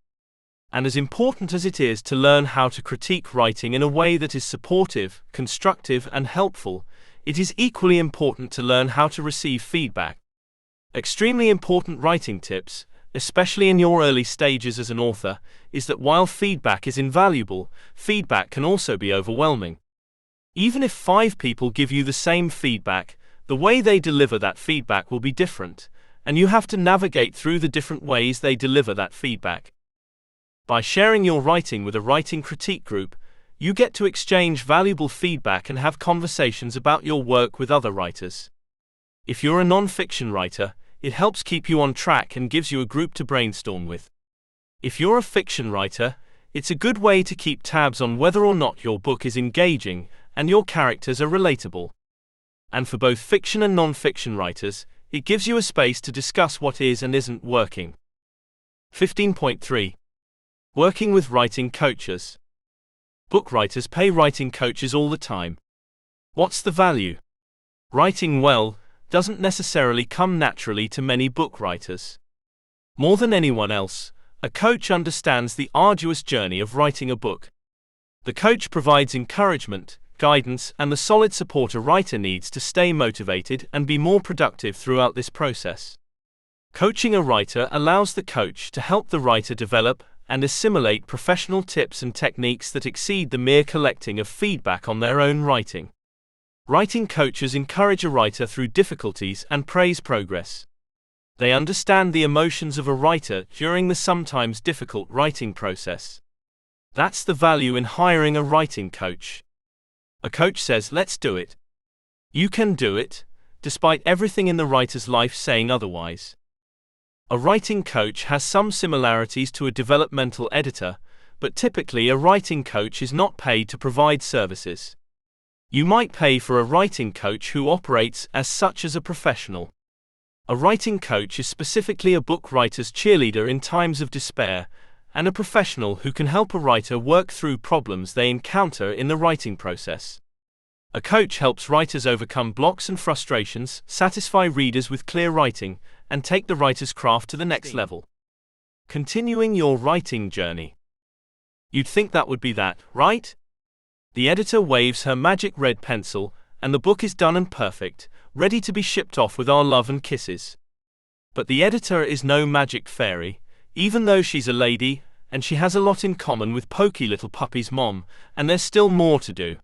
And as important as it is to learn how to critique writing in a way that is supportive, constructive, and helpful, it is equally important to learn how to receive feedback. Extremely important writing tips, especially in your early stages as an author, is that while feedback is invaluable, feedback can also be overwhelming. Even if 5 people give you the same feedback, the way they deliver that feedback will be different, and you have to navigate through the different ways they deliver that feedback. By sharing your writing with a writing critique group, you get to exchange valuable feedback and have conversations about your work with other writers. If you're a non-fiction writer, it helps keep you on track and gives you a group to brainstorm with. If you're a fiction writer, it's a good way to keep tabs on whether or not your book is engaging and your characters are relatable. And for both fiction and non-fiction writers, it gives you a space to discuss what is and isn't working. 15.3. Working with writing coaches. Book writers pay writing coaches all the time. What's the value? Writing well doesn't necessarily come naturally to many book writers. More than anyone else, a coach understands the arduous journey of writing a book. The coach provides encouragement, guidance, and the solid support a writer needs to stay motivated and be more productive throughout this process. Coaching a writer allows the coach to help the writer develop and assimilate professional tips and techniques that exceed the mere collecting of feedback on their own writing. Writing coaches encourage a writer through difficulties and praise progress. They understand the emotions of a writer during the sometimes difficult writing process. That's the value in hiring a writing coach. A coach says, "Let's do it. You can do it," despite everything in the writer's life saying otherwise. A writing coach has some similarities to a developmental editor, but typically a writing coach is not paid to provide services. You might pay for a writing coach who operates as such as a professional. A writing coach is specifically a book writer's cheerleader in times of despair, and a professional who can help a writer work through problems they encounter in the writing process. A coach helps writers overcome blocks and frustrations, satisfy readers with clear writing, and take the writer's craft to the next level. Continuing your writing journey. You'd think that would be that, right? The editor waves her magic red pencil, and the book is done and perfect, ready to be shipped off with our love and kisses. But the editor is no magic fairy, even though she's a lady, and she has a lot in common with Pokey Little Puppy's mom, and there's still more to do.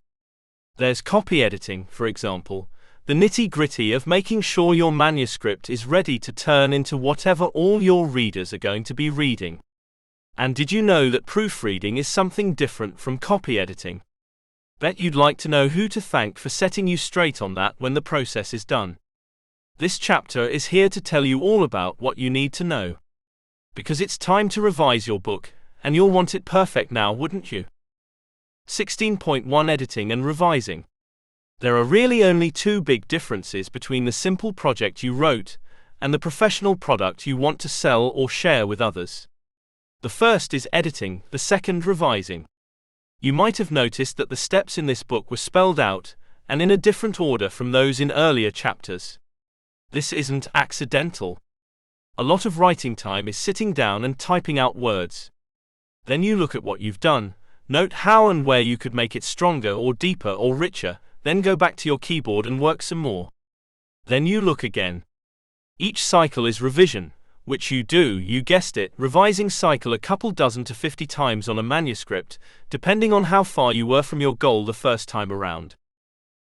There's copy editing, for example, the nitty-gritty of making sure your manuscript is ready to turn into whatever all your readers are going to be reading. And did you know that proofreading is something different from copy editing? Bet you'd like to know who to thank for setting you straight on that when the process is done. This chapter is here to tell you all about what you need to know. Because it's time to revise your book, and you'll want it perfect now, wouldn't you? 16.1 Editing and revising. There are really only 2 big differences between the simple project you wrote and the professional product you want to sell or share with others. The first is editing, the second revising. You might have noticed that the steps in this book were spelled out, and in a different order from those in earlier chapters. This isn't accidental. A lot of writing time is sitting down and typing out words. Then you look at what you've done, note how and where you could make it stronger or deeper or richer, then go back to your keyboard and work some more. Then you look again. Each cycle is revision, which you guessed it, revising cycle a couple dozen to 50 times on a manuscript, depending on how far you were from your goal the first time around.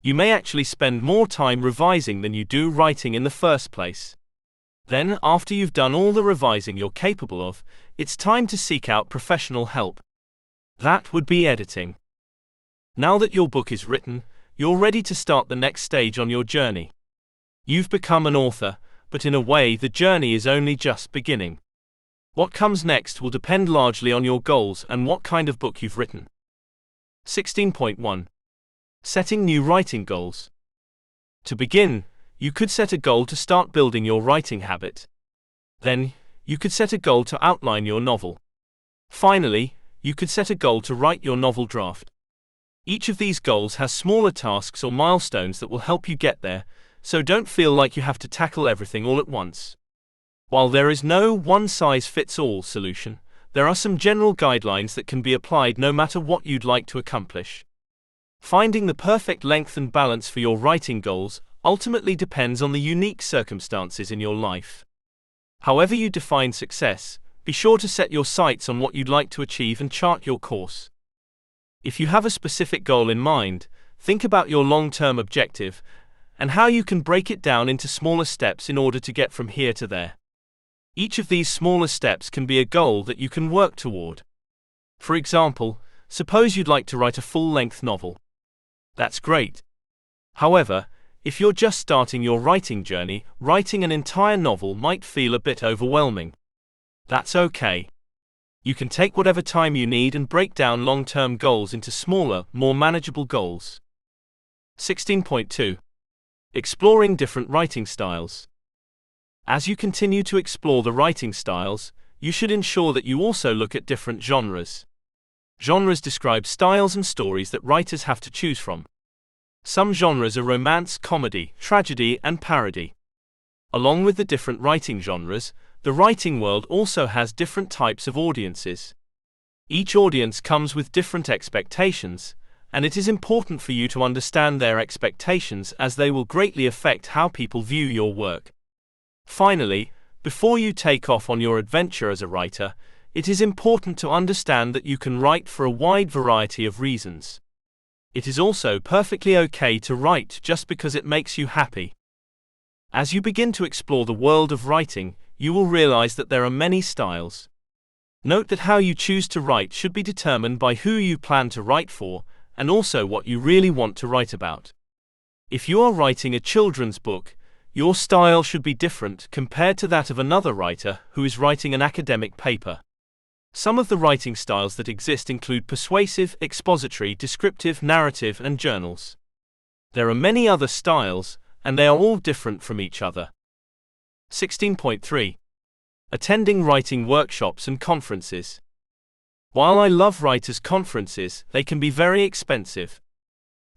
You may actually spend more time revising than you do writing in the first place. Then, after you've done all the revising you're capable of, it's time to seek out professional help. That would be editing. Now that your book is written, you're ready to start the next stage on your journey. You've become an author, but in a way the journey is only just beginning. What comes next will depend largely on your goals and what kind of book you've written. 16.1. Setting new writing goals. To begin, you could set a goal to start building your writing habit. Then, you could set a goal to outline your novel. Finally, you could set a goal to write your novel draft. Each of these goals has smaller tasks or milestones that will help you get there, so don't feel like you have to tackle everything all at once. While there is no one-size-fits-all solution, there are some general guidelines that can be applied no matter what you'd like to accomplish. Finding the perfect length and balance for your writing goals ultimately depends on the unique circumstances in your life. However you define success, be sure to set your sights on what you'd like to achieve and chart your course. If you have a specific goal in mind, think about your long-term objective and how you can break it down into smaller steps in order to get from here to there. Each of these smaller steps can be a goal that you can work toward. For example, suppose you'd like to write a full-length novel. That's great. However, if you're just starting your writing journey, writing an entire novel might feel a bit overwhelming. That's okay. You can take whatever time you need and break down long-term goals into smaller, more manageable goals. 16.2. Exploring different writing styles. As you continue to explore the writing styles, you should ensure that you also look at different genres. Genres describe styles and stories that writers have to choose from. Some genres are romance, comedy, tragedy, and parody. Along with the different writing genres, the writing world also has different types of audiences. Each audience comes with different expectations, and it is important for you to understand their expectations as they will greatly affect how people view your work. Finally, before you take off on your adventure as a writer, it is important to understand that you can write for a wide variety of reasons. It is also perfectly okay to write just because it makes you happy. As you begin to explore the world of writing, you will realize that there are many styles. Note that how you choose to write should be determined by who you plan to write for, and also what you really want to write about. If you are writing a children's book, your style should be different compared to that of another writer who is writing an academic paper. Some of the writing styles that exist include persuasive, expository, descriptive, narrative, and journals. There are many other styles, and they are all different from each other. 16.3. Attending writing workshops and conferences. While I love writers' conferences, they can be very expensive.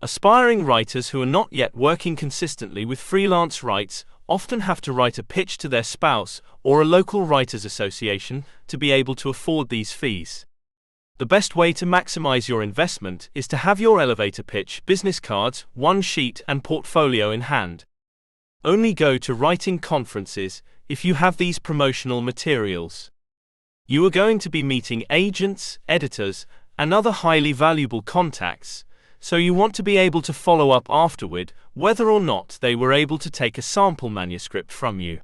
Aspiring writers who are not yet working consistently with freelance rights often have to write a pitch to their spouse or a local writers' association to be able to afford these fees. The best way to maximize your investment is to have your elevator pitch, business cards, one sheet, and portfolio in hand. Only go to writing conferences if you have these promotional materials. You are going to be meeting agents, editors, and other highly valuable contacts, so you want to be able to follow up afterward whether or not they were able to take a sample manuscript from you.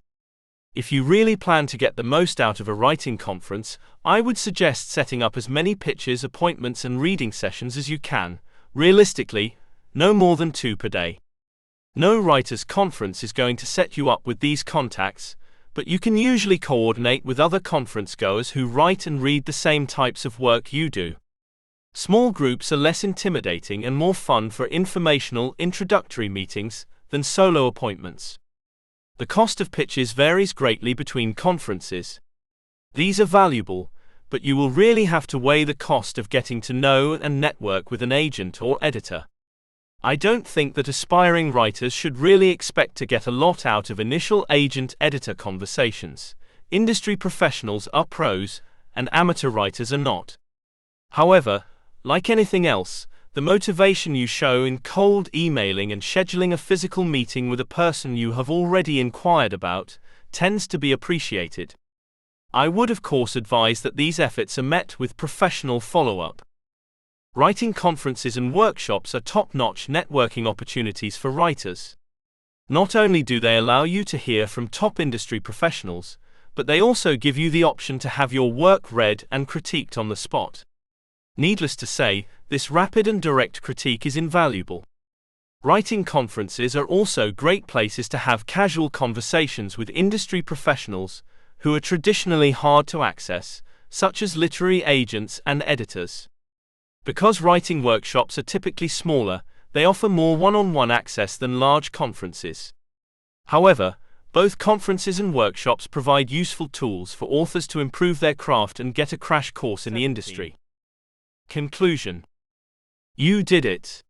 If you really plan to get the most out of a writing conference, I would suggest setting up as many pitches, appointments, and reading sessions as you can. Realistically, no more than 2 per day. No writers' conference is going to set you up with these contacts, but you can usually coordinate with other conference goers who write and read the same types of work you do. Small groups are less intimidating and more fun for informational, introductory meetings than solo appointments. The cost of pitches varies greatly between conferences. These are valuable, but you will really have to weigh the cost of getting to know and network with an agent or editor. I don't think that aspiring writers should really expect to get a lot out of initial agent-editor conversations. Industry professionals are pros, and amateur writers are not. However, like anything else, the motivation you show in cold emailing and scheduling a physical meeting with a person you have already inquired about tends to be appreciated. I would of course advise that these efforts are met with professional follow-up. Writing conferences and workshops are top-notch networking opportunities for writers. Not only do they allow you to hear from top industry professionals, but they also give you the option to have your work read and critiqued on the spot. Needless to say, this rapid and direct critique is invaluable. Writing conferences are also great places to have casual conversations with industry professionals who are traditionally hard to access, such as literary agents and editors. Because writing workshops are typically smaller, they offer more one-on-one access than large conferences. However, both conferences and workshops provide useful tools for authors to improve their craft and get a crash course in the industry. Conclusion. You did it.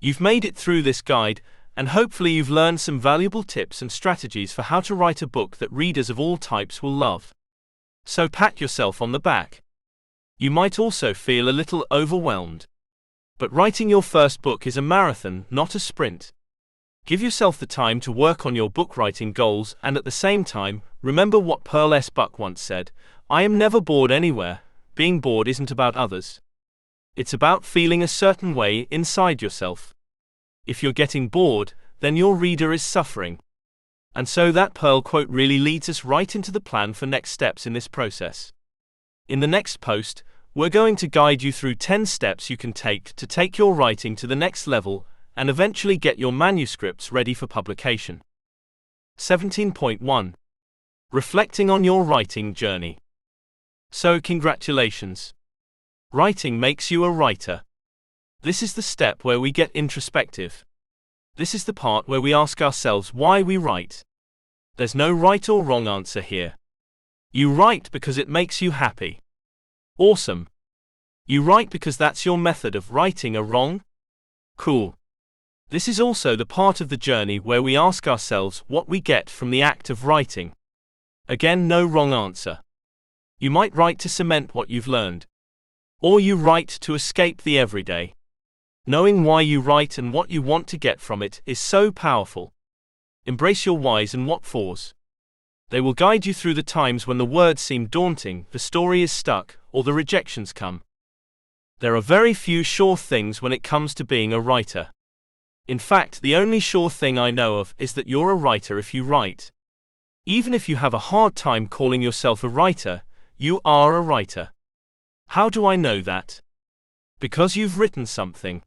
You've made it through this guide, and hopefully you've learned some valuable tips and strategies for how to write a book that readers of all types will love. So pat yourself on the back. You might also feel a little overwhelmed. But writing your first book is a marathon, not a sprint. Give yourself the time to work on your book writing goals, and at the same time, remember what Pearl S. Buck once said, "I am never bored anywhere. Being bored isn't about others. It's about feeling a certain way inside yourself. If you're getting bored, then your reader is suffering." And so that Pearl quote really leads us right into the plan for next steps in this process. In the next post, we're going to guide you through 10 steps you can take to take your writing to the next level and eventually get your manuscripts ready for publication. 17.1. Reflecting on your writing journey. So, congratulations. Writing makes you a writer. This is the step where we get introspective. This is the part where we ask ourselves why we write. There's no right or wrong answer here. You write because it makes you happy. Awesome. You write because that's your method of righting a wrong? Cool. This is also the part of the journey where we ask ourselves what we get from the act of writing. Again, no wrong answer. You might write to cement what you've learned. Or you write to escape the everyday. Knowing why you write and what you want to get from it is so powerful. Embrace your whys and what fors. They will guide you through the times when the words seem daunting, the story is stuck, or the rejections come. There are very few sure things when it comes to being a writer. In fact, the only sure thing I know of is that you're a writer if you write. Even if you have a hard time calling yourself a writer, you are a writer. How do I know that? Because you've written something.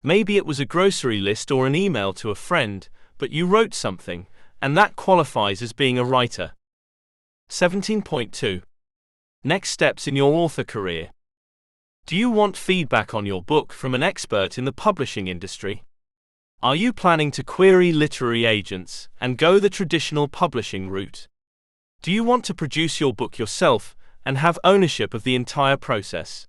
Maybe it was a grocery list or an email to a friend, but you wrote something, and that qualifies as being a writer. 17.2. Next steps in your author career. Do you want feedback on your book from an expert in the publishing industry? Are you planning to query literary agents and go the traditional publishing route? Do you want to produce your book yourself and have ownership of the entire process?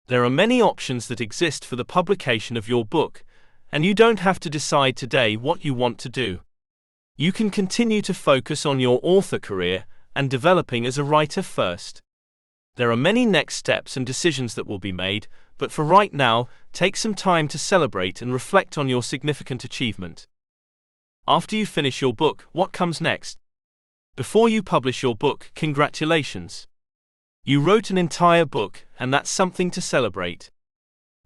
There are many options that exist for the publication of your book, and you don't have to decide today what you want to do. You can continue to focus on your author career and developing as a writer first. There are many next steps and decisions that will be made, but for right now, take some time to celebrate and reflect on your significant achievement. After you finish your book, what comes next? Before you publish your book, congratulations. You wrote an entire book, and that's something to celebrate.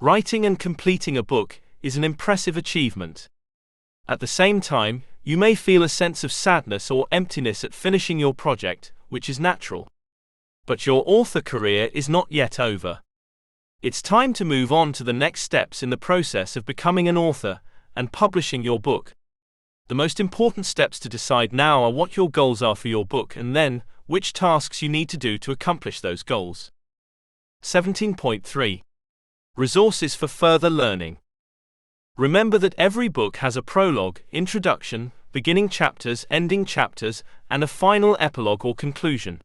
Writing and completing a book is an impressive achievement. At the same time, you may feel a sense of sadness or emptiness at finishing your project, which is natural. But your author career is not yet over. It's time to move on to the next steps in the process of becoming an author and publishing your book. The most important steps to decide now are what your goals are for your book and then, which tasks you need to do to accomplish those goals. 17.3. Resources for further learning. Remember that every book has a prologue, introduction, beginning chapters, ending chapters, and a final epilogue or conclusion.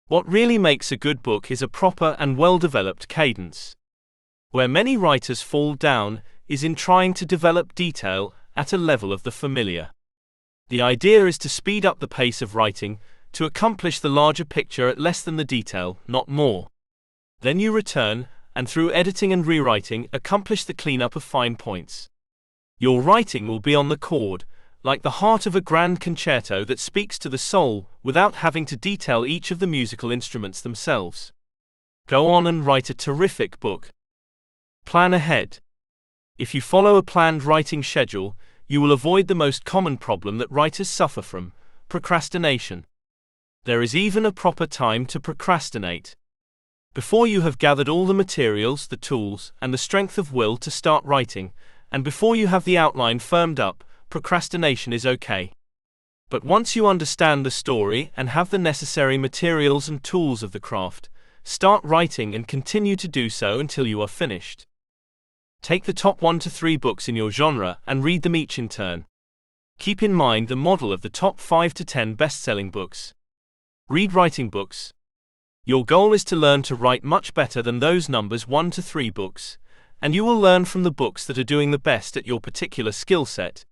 What really makes a good book is a proper and well-developed cadence. Where many writers fall down is in trying to develop detail at a level of the familiar. The idea is to speed up the pace of writing, to accomplish the larger picture at less than the detail, not more. Then you return, and through editing and rewriting, accomplish the cleanup of fine points. Your writing will be on the chord, like the heart of a grand concerto that speaks to the soul, without having to detail each of the musical instruments themselves. Go on and write a terrific book. Plan ahead. If you follow a planned writing schedule, you will avoid the most common problem that writers suffer from: procrastination. There is even a proper time to procrastinate. Before you have gathered all the materials, the tools, and the strength of will to start writing, and before you have the outline firmed up, procrastination is okay. But once you understand the story and have the necessary materials and tools of the craft, start writing and continue to do so until you are finished. Take the top 1 to 3 books in your genre and read them each in turn. Keep in mind the model of the top 5 to 10 best-selling books. Read writing books. Your goal is to learn to write much better than those numbers 1 to 3 books, and you will learn from the books that are doing the best at your particular skill set,